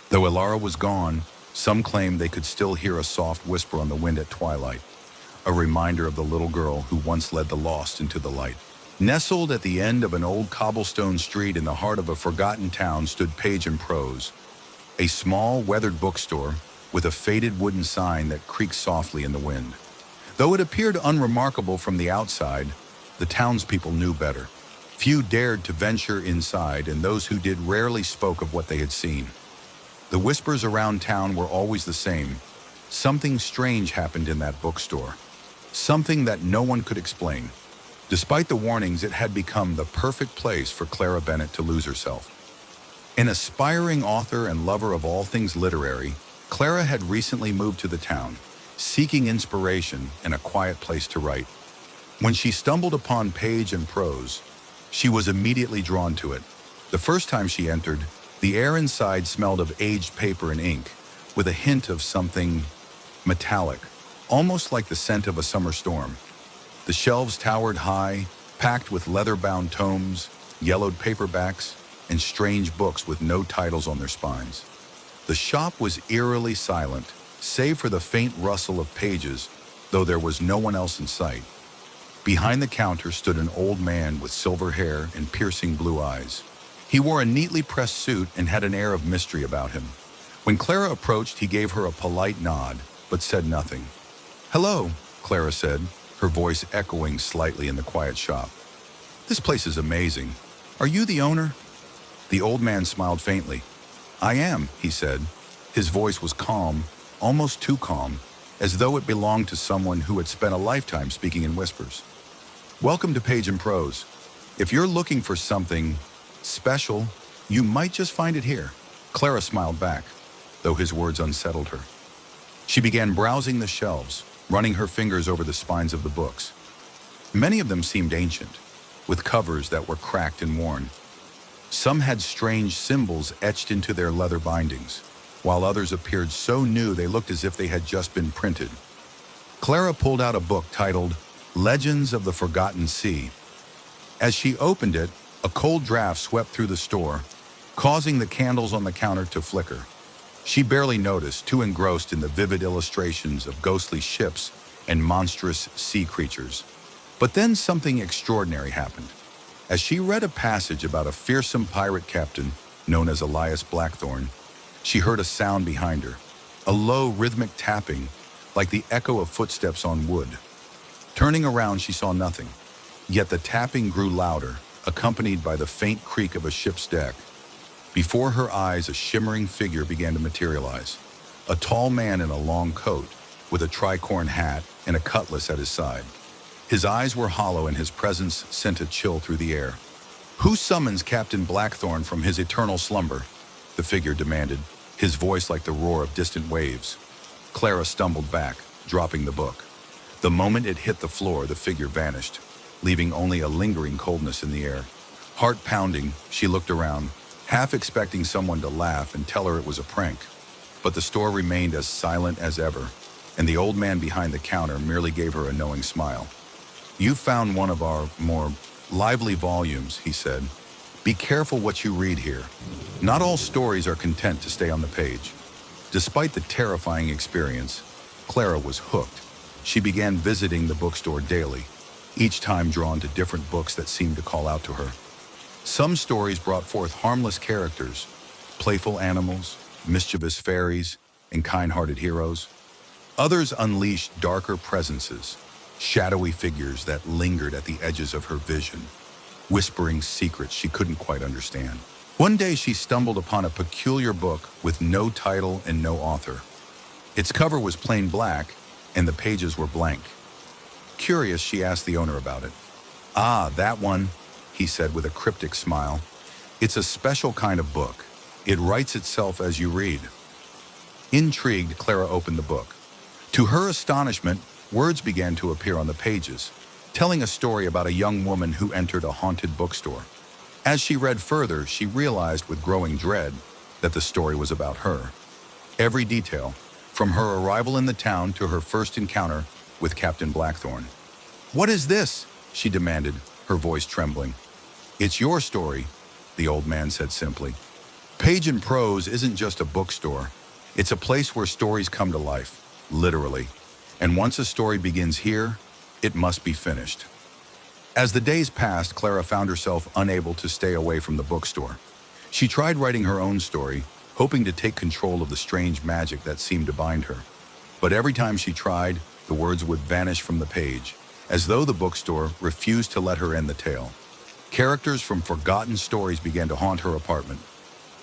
Though Ilara was gone, some claimed they could still hear a soft whisper on the wind at twilight, a reminder of the little girl who once led the lost into the light. Nestled at the end of an old cobblestone street in the heart of a forgotten town stood Page and Prose, a small, weathered bookstore with a faded wooden sign that creaked softly in the wind. Though it appeared unremarkable from the outside, the townspeople knew better. Few dared to venture inside, and those who did rarely spoke of what they had seen. The whispers around town were always the same. Something strange happened in that bookstore, something that no one could explain. Despite the warnings, it had become the perfect place for Clara Bennett to lose herself. An aspiring author and lover of all things literary, Clara had recently moved to the town, seeking inspiration and a quiet place to write. When she stumbled upon Page and Prose, she was immediately drawn to it. The first time she entered, the air inside smelled of aged paper and ink, with a hint of something metallic, almost like the scent of a summer storm. The shelves towered high, packed with leather-bound tomes, yellowed paperbacks, and strange books with no titles on their spines. The shop was eerily silent, save for the faint rustle of pages, though there was no one else in sight. Behind the counter stood an old man with silver hair and piercing blue eyes. He wore a neatly pressed suit and had an air of mystery about him. When Clara approached, he gave her a polite nod, but said nothing. "Hello," Clara said, her voice echoing slightly in the quiet shop. "This place is amazing. Are you the owner?" The old man smiled faintly. "I am," he said. His voice was calm, almost too calm, as though it belonged to someone who had spent a lifetime speaking in whispers. "Welcome to Page and Prose. If you're looking for something special, you might just find it here." Clara smiled back, though his words unsettled her. She began browsing the shelves, running her fingers over the spines of the books. Many of them seemed ancient, with covers that were cracked and worn. Some had strange symbols etched into their leather bindings, while others appeared so new they looked as if they had just been printed. Clara pulled out a book titled Legends of the Forgotten Sea. As she opened it, a cold draft swept through the store, causing the candles on the counter to flicker. She barely noticed, too engrossed in the vivid illustrations of ghostly ships and monstrous sea creatures. But then something extraordinary happened. As she read a passage about a fearsome pirate captain known as Elias Blackthorne, she heard a sound behind her, a low, rhythmic tapping, like the echo of footsteps on wood. Turning around, she saw nothing. Yet the tapping grew louder, accompanied by the faint creak of a ship's deck. Before her eyes, a shimmering figure began to materialize. A tall man in a long coat, with a tricorn hat and a cutlass at his side. His eyes were hollow and his presence sent a chill through the air. "Who summons Captain Blackthorne from his eternal slumber?" the figure demanded, his voice like the roar of distant waves. Clara stumbled back, dropping the book. The moment it hit the floor, the figure vanished, leaving only a lingering coldness in the air. Heart pounding, she looked around, half expecting someone to laugh and tell her it was a prank. But the store remained as silent as ever, and the old man behind the counter merely gave her a knowing smile. "You found one of our more lively volumes," he said. "Be careful what you read here. Not all stories are content to stay on the page." Despite the terrifying experience, Clara was hooked. She began visiting the bookstore daily, each time drawn to different books that seemed to call out to her. Some stories brought forth harmless characters, playful animals, mischievous fairies, and kind-hearted heroes. Others unleashed darker presences, shadowy figures that lingered at the edges of her vision, whispering secrets she couldn't quite understand. One day she stumbled upon a peculiar book with no title and no author. Its cover was plain black, and the pages were blank. Curious, she asked the owner about it. "Ah, that one," he said with a cryptic smile. "It's a special kind of book. It writes itself as you read." Intrigued, Clara opened the book. To her astonishment, words began to appear on the pages, telling a story about a young woman who entered a haunted bookstore. As she read further, she realized with growing dread that the story was about her. Every detail, from her arrival in the town to her first encounter with Captain Blackthorn. "What is this?" she demanded, her voice trembling. "It's your story," the old man said simply. Page and Prose isn't just a bookstore. It's a place where stories come to life, literally. And once a story begins here, it must be finished. As the days passed, Clara found herself unable to stay away from the bookstore. She tried writing her own story, hoping to take control of the strange magic that seemed to bind her. But every time she tried, the words would vanish from the page, as though the bookstore refused to let her end the tale. Characters from forgotten stories began to haunt her apartment.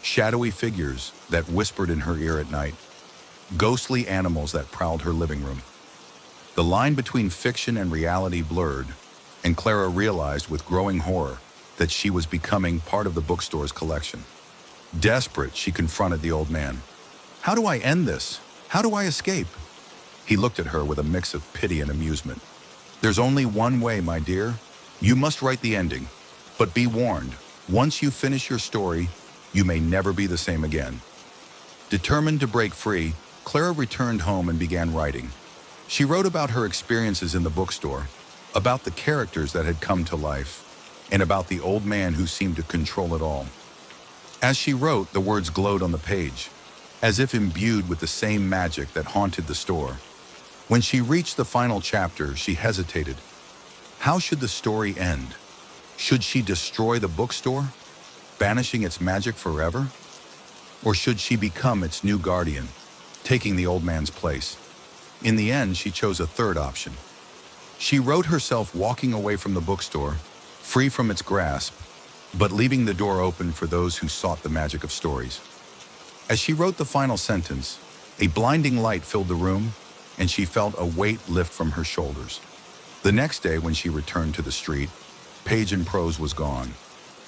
Shadowy figures that whispered in her ear at night. Ghostly animals that prowled her living room. The line between fiction and reality blurred, and Clara realized with growing horror that she was becoming part of the bookstore's collection. Desperate, she confronted the old man. "How do I end this? How do I escape?" He looked at her with a mix of pity and amusement. "There's only one way, my dear. You must write the ending. But be warned, once you finish your story, you may never be the same again." Determined to break free, Clara returned home and began writing. She wrote about her experiences in the bookstore, about the characters that had come to life, and about the old man who seemed to control it all. As she wrote, the words glowed on the page, as if imbued with the same magic that haunted the store. When she reached the final chapter, she hesitated. How should the story end? Should she destroy the bookstore, banishing its magic forever? Or should she become its new guardian, taking the old man's place? In the end, she chose a third option. She wrote herself walking away from the bookstore, free from its grasp, but leaving the door open for those who sought the magic of stories. As she wrote the final sentence, a blinding light filled the room, and she felt a weight lift from her shoulders. The next day, when she returned to the street, Page and Prose was gone.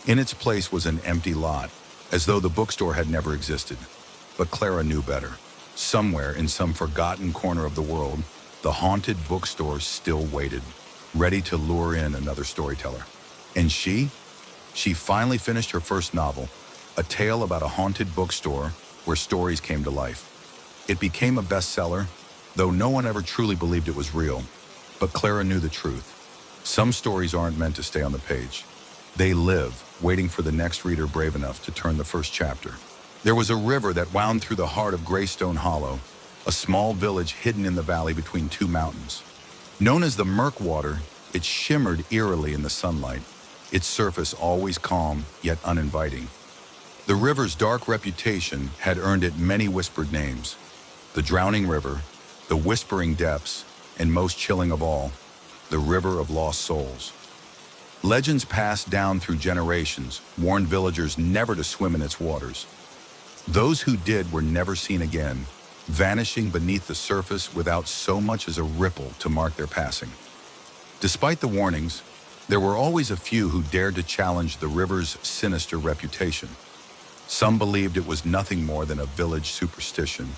In its place was an empty lot, as though the bookstore had never existed. But Clara knew better. Somewhere in some forgotten corner of the world, the haunted bookstore still waited, ready to lure in another storyteller. And she finally finished her first novel, a tale about a haunted bookstore where stories came to life. It became a bestseller, though no one ever truly believed it was real. But Clara knew the truth. Some stories aren't meant to stay on the page. They live, waiting for the next reader brave enough to turn the first chapter. There was a river that wound through the heart of Greystone Hollow, a small village hidden in the valley between two mountains. Known as the Murkwater, it shimmered eerily in the sunlight, its surface always calm yet uninviting. The river's dark reputation had earned it many whispered names. The Drowning River, the Whispering Depths, and most chilling of all, the River of Lost Souls. Legends passed down through generations warned villagers never to swim in its waters. Those who did were never seen again, vanishing beneath the surface without so much as a ripple to mark their passing. Despite the warnings, there were always a few who dared to challenge the river's sinister reputation. Some believed it was nothing more than a village superstition,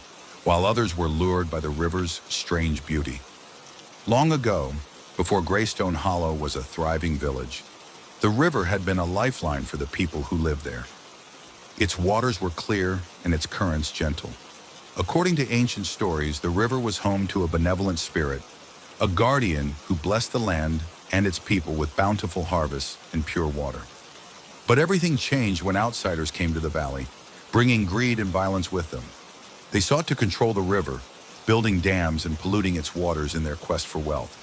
while others were lured by the river's strange beauty. Long ago, before Greystone Hollow was a thriving village, the river had been a lifeline for the people who lived there. Its waters were clear and its currents gentle. According to ancient stories, the river was home to a benevolent spirit, a guardian who blessed the land and its people with bountiful harvests and pure water. But everything changed when outsiders came to the valley, bringing greed and violence with them. They sought to control the river, building dams and polluting its waters in their quest for wealth.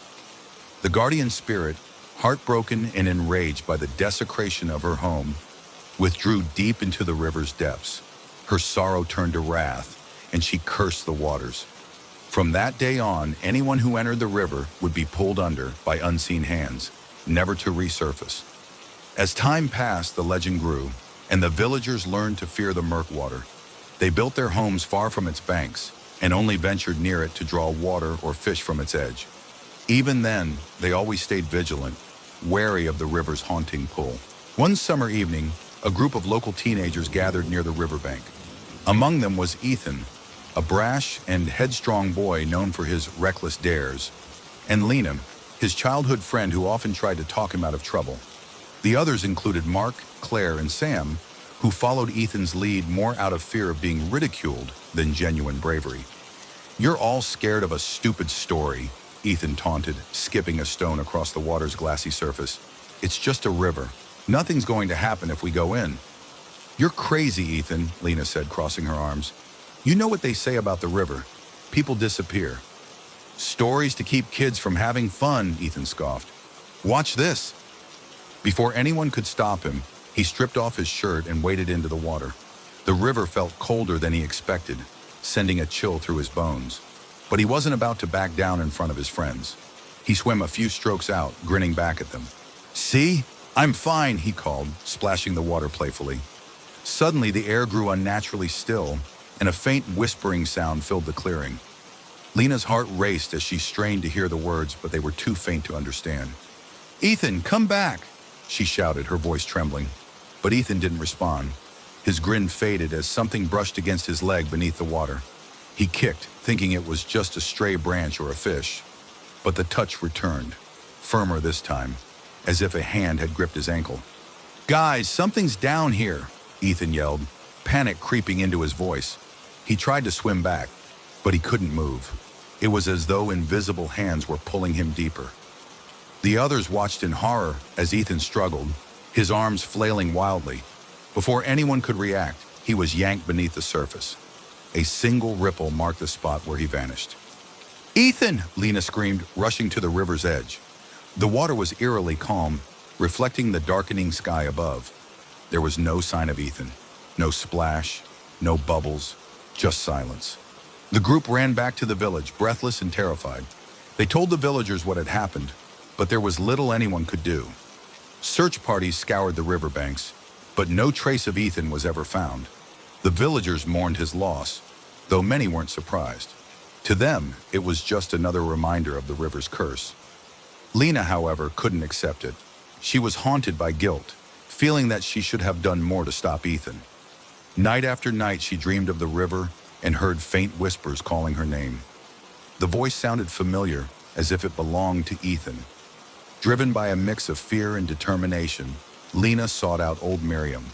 The guardian spirit, heartbroken and enraged by the desecration of her home, withdrew deep into the river's depths. Her sorrow turned to wrath, and she cursed the waters. From that day on, anyone who entered the river would be pulled under by unseen hands, never to resurface. As time passed, the legend grew, and the villagers learned to fear the murk water. They built their homes far from its banks, and only ventured near it to draw water or fish from its edge. Even then, they always stayed vigilant, wary of the river's haunting pull. One summer evening, a group of local teenagers gathered near the riverbank. Among them was Ethan, a brash and headstrong boy known for his reckless dares, and Lena, his childhood friend who often tried to talk him out of trouble. The others included Mark, Claire, and Sam, who followed Ethan's lead more out of fear of being ridiculed than genuine bravery. "You're all scared of a stupid story," Ethan taunted, skipping a stone across the water's glassy surface. "It's just a river. Nothing's going to happen if we go in." "You're crazy, Ethan," Lena said, crossing her arms. "You know what they say about the river. People disappear." "Stories to keep kids from having fun," Ethan scoffed. "Watch this." Before anyone could stop him, he stripped off his shirt and waded into the water. The river felt colder than he expected, sending a chill through his bones. But he wasn't about to back down in front of his friends. He swam a few strokes out, grinning back at them. "See? I'm fine," he called, splashing the water playfully. Suddenly, the air grew unnaturally still, and a faint whispering sound filled the clearing. Lena's heart raced as she strained to hear the words, but they were too faint to understand. "Ethan, come back!" she shouted, her voice trembling. But Ethan didn't respond. His grin faded as something brushed against his leg beneath the water. He kicked, thinking it was just a stray branch or a fish. But the touch returned, firmer this time, as if a hand had gripped his ankle. "Guys, something's down here," Ethan yelled, panic creeping into his voice. He tried to swim back, but he couldn't move. It was as though invisible hands were pulling him deeper. The others watched in horror as Ethan struggled, his arms flailing wildly. Before anyone could react, he was yanked beneath the surface. A single ripple marked the spot where he vanished. "Ethan!" Lena screamed, rushing to the river's edge. The water was eerily calm, reflecting the darkening sky above. There was no sign of Ethan. No splash, no bubbles, just silence. The group ran back to the village, breathless and terrified. They told the villagers what had happened, but there was little anyone could do. Search parties scoured the riverbanks, but no trace of Ethan was ever found. The villagers mourned his loss, though many weren't surprised. To them, it was just another reminder of the river's curse. Lena, however, couldn't accept it. She was haunted by guilt, feeling that she should have done more to stop Ethan. Night after night, she dreamed of the river and heard faint whispers calling her name. The voice sounded familiar, as if it belonged to Ethan. Driven by a mix of fear and determination, Lena sought out old Miriam,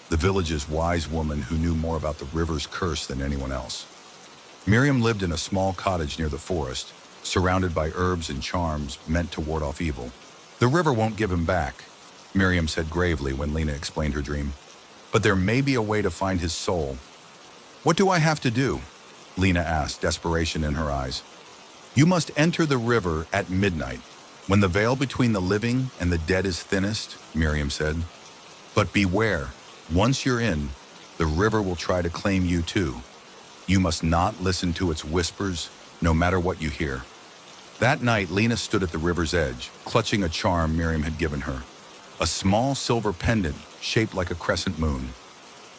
the village's wise woman who knew more about the river's curse than anyone else. Miriam lived in a small cottage near the forest, surrounded by herbs and charms meant to ward off evil. "The river won't give him back," Miriam said gravely when Lena explained her dream. "But there may be a way to find his soul." "What do I have to do?" Lena asked, desperation in her eyes. "You must enter the river at midnight, when the veil between the living and the dead is thinnest," Miriam said. "But beware, once you're in, the river will try to claim you too. You must not listen to its whispers, no matter what you hear." That night, Lena stood at the river's edge, clutching a charm Miriam had given her. A small silver pendant shaped like a crescent moon.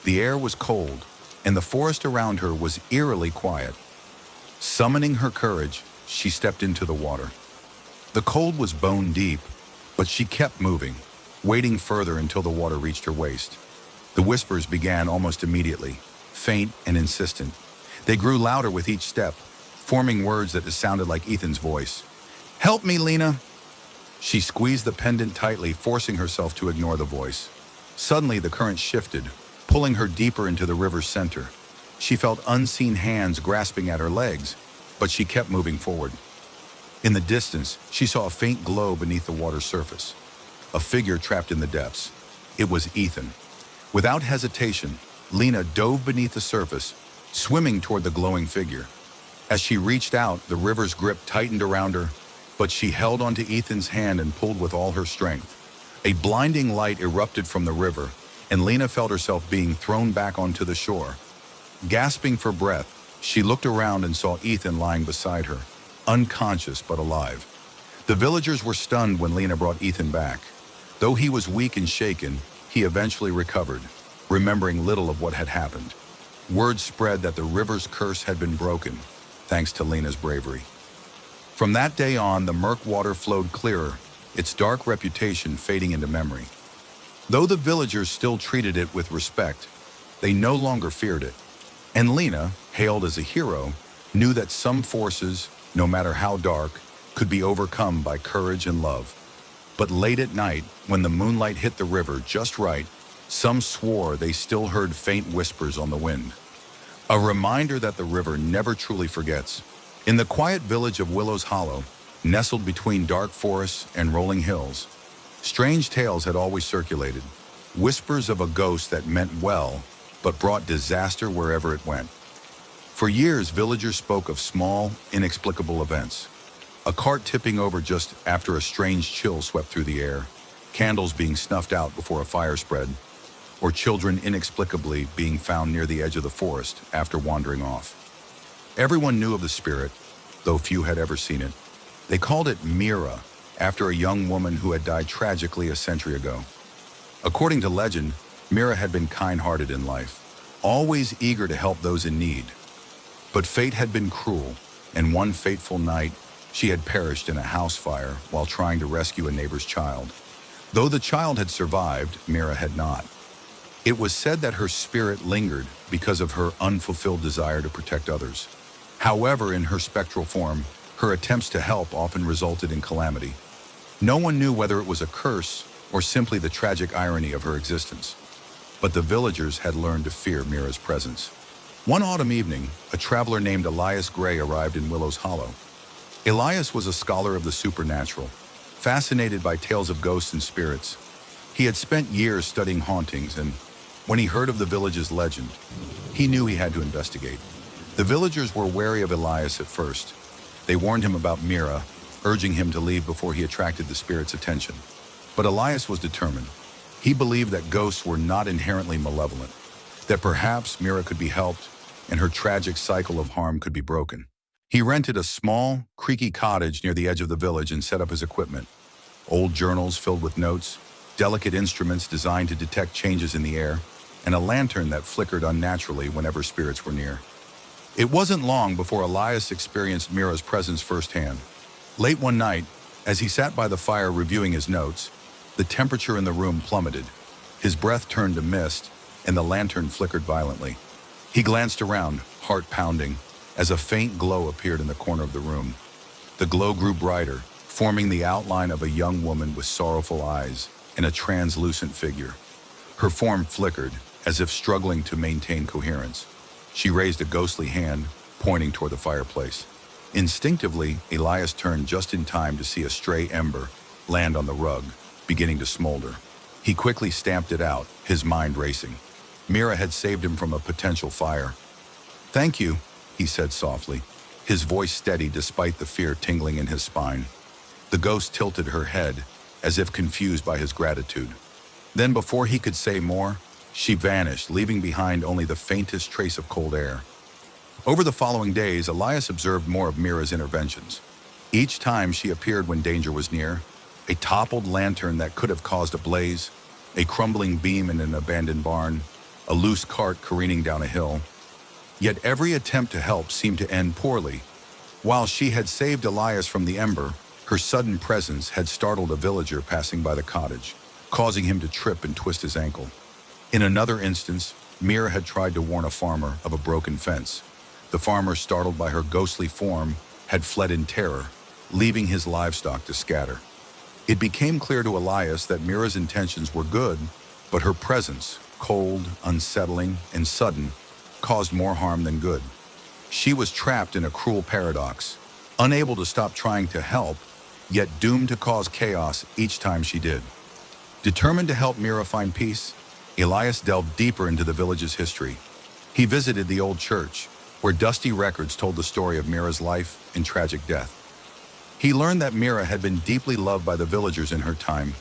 The air was cold, and the forest around her was eerily quiet. Summoning her courage, she stepped into the water. The cold was bone deep, but she kept moving, wading further until the water reached her waist. The whispers began almost immediately, faint and insistent. They grew louder with each step, forming words that sounded like Ethan's voice. "Help me, Lena!" She squeezed the pendant tightly, forcing herself to ignore the voice. Suddenly, the current shifted, pulling her deeper into the river's center. She felt unseen hands grasping at her legs, but she kept moving forward. In the distance, she saw a faint glow beneath the water's surface. A figure trapped in the depths. It was Ethan. Without hesitation, Lena dove beneath the surface, swimming toward the glowing figure. As she reached out, the river's grip tightened around her, but she held onto Ethan's hand and pulled with all her strength. A blinding light erupted from the river, and Lena felt herself being thrown back onto the shore. Gasping for breath, she looked around and saw Ethan lying beside her, unconscious but alive. The villagers were stunned when Lena brought Ethan back. Though he was weak and shaken, he eventually recovered, remembering little of what had happened. Word spread that the river's curse had been broken, thanks to Lena's bravery. From that day on, the murk water flowed clearer, its dark reputation fading into memory. Though the villagers still treated it with respect, they no longer feared it. And Lena, hailed as a hero, knew that some forces, no matter how dark, could be overcome by courage and love. But late at night, when the moonlight hit the river just right, some swore they still heard faint whispers on the wind. A reminder that the river never truly forgets. In the quiet village of Willow's Hollow, nestled between dark forests and rolling hills, strange tales had always circulated. Whispers of a ghost that meant well, but brought disaster wherever it went. For years, villagers spoke of small, inexplicable events. A cart tipping over just after a strange chill swept through the air, candles being snuffed out before a fire spread, or children inexplicably being found near the edge of the forest after wandering off. Everyone knew of the spirit, though few had ever seen it. They called it Mira, after a young woman who had died tragically a century ago. According to legend, Mira had been kind-hearted in life, always eager to help those in need. But fate had been cruel, and one fateful night, she had perished in a house fire while trying to rescue a neighbor's child. Though the child had survived, Mira had not. It was said that her spirit lingered because of her unfulfilled desire to protect others. However, in her spectral form, her attempts to help often resulted in calamity. No one knew whether it was a curse or simply the tragic irony of her existence. But the villagers had learned to fear Mira's presence. One autumn evening, a traveler named Elias Gray arrived in Willow's Hollow. Elias was a scholar of the supernatural, fascinated by tales of ghosts and spirits. He had spent years studying hauntings, and when he heard of the village's legend, he knew he had to investigate. The villagers were wary of Elias at first. They warned him about Mira, urging him to leave before he attracted the spirit's attention. But Elias was determined. He believed that ghosts were not inherently malevolent, that perhaps Mira could be helped and her tragic cycle of harm could be broken. He rented a small, creaky cottage near the edge of the village and set up his equipment. Old journals filled with notes, delicate instruments designed to detect changes in the air, and a lantern that flickered unnaturally whenever spirits were near. It wasn't long before Elias experienced Mira's presence firsthand. Late one night, as he sat by the fire reviewing his notes, the temperature in the room plummeted. His breath turned to mist, and the lantern flickered violently. He glanced around, heart pounding, as a faint glow appeared in the corner of the room. The glow grew brighter, forming the outline of a young woman with sorrowful eyes and a translucent figure. Her form flickered, as if struggling to maintain coherence. She raised a ghostly hand, pointing toward the fireplace. Instinctively, Elias turned just in time to see a stray ember land on the rug, beginning to smolder. He quickly stamped it out, his mind racing. Mira had saved him from a potential fire. "Thank you," he said softly, his voice steady despite the fear tingling in his spine. The ghost tilted her head, as if confused by his gratitude. Then, before he could say more, she vanished, leaving behind only the faintest trace of cold air. Over the following days, Elias observed more of Mira's interventions. Each time she appeared when danger was near, a toppled lantern that could have caused a blaze, a crumbling beam in an abandoned barn, a loose cart careening down a hill. Yet every attempt to help seemed to end poorly. While she had saved Elias from the ember, her sudden presence had startled a villager passing by the cottage, causing him to trip and twist his ankle. In another instance, Mira had tried to warn a farmer of a broken fence. The farmer, startled by her ghostly form, had fled in terror, leaving his livestock to scatter. It became clear to Elias that Mira's intentions were good, but her presence, cold, unsettling, and sudden, caused more harm than good. She was trapped in a cruel paradox, unable to stop trying to help, yet doomed to cause chaos each time she did. Determined to help Mira find peace, Elias delved deeper into the village's history. He visited the old church, where dusty records told the story of Mira's life and tragic death. He learned that Mira had been deeply loved by the villagers in her time,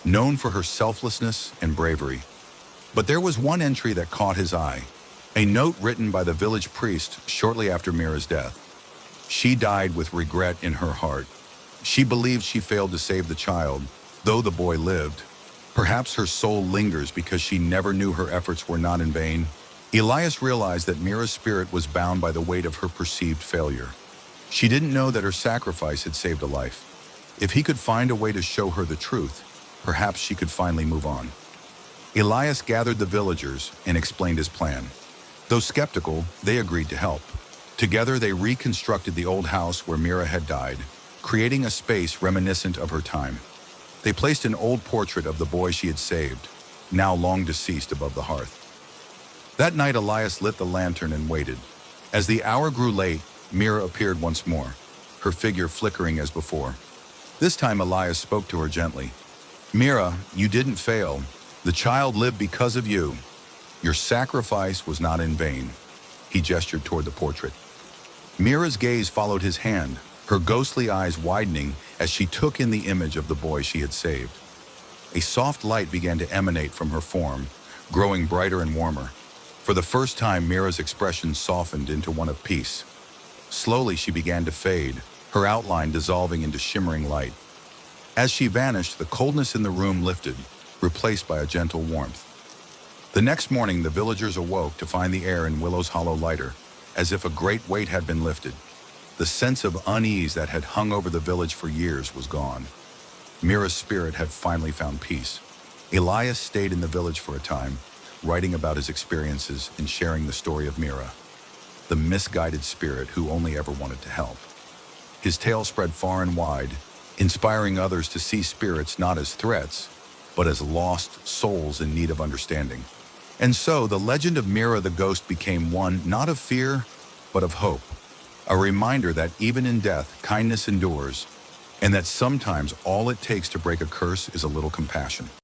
known for her selflessness and bravery. But there was one entry that caught his eye, a note written by the village priest shortly after Mira's death. She died with regret in her heart. She believed she failed to save the child, though the boy lived. Perhaps her soul lingers because she never knew her efforts were not in vain. Elias realized that Mira's spirit was bound by the weight of her perceived failure. She didn't know that her sacrifice had saved a life. If he could find a way to show her the truth, perhaps she could finally move on. Elias gathered the villagers and explained his plan. Though skeptical, they agreed to help. Together, they reconstructed the old house where Mira had died, creating a space reminiscent of her time. They placed an old portrait of the boy she had saved, now long deceased, above the hearth. That night, Elias lit the lantern and waited. As the hour grew late, Mira appeared once more, her figure flickering as before. This time, Elias spoke to her gently. "Mira, you didn't fail. The child lived because of you. Your sacrifice was not in vain." He gestured toward the portrait. Mira's gaze followed his hand, her ghostly eyes widening as she took in the image of the boy she had saved. A soft light began to emanate from her form, growing brighter and warmer. For the first time, Mira's expression softened into one of peace. Slowly, she began to fade, her outline dissolving into shimmering light. As she vanished, the coldness in the room lifted, replaced by a gentle warmth. The next morning, the villagers awoke to find the air in Willow's Hollow lighter, as if a great weight had been lifted. The sense of unease that had hung over the village for years was gone. Mira's spirit had finally found peace. Elias stayed in the village for a time, writing about his experiences and sharing the story of Mira, the misguided spirit who only ever wanted to help. His tale spread far and wide, inspiring others to see spirits not as threats, but as lost souls in need of understanding. And so the legend of Mira the ghost became one not of fear, but of hope. A reminder that even in death, kindness endures, and that sometimes all it takes to break a curse is a little compassion.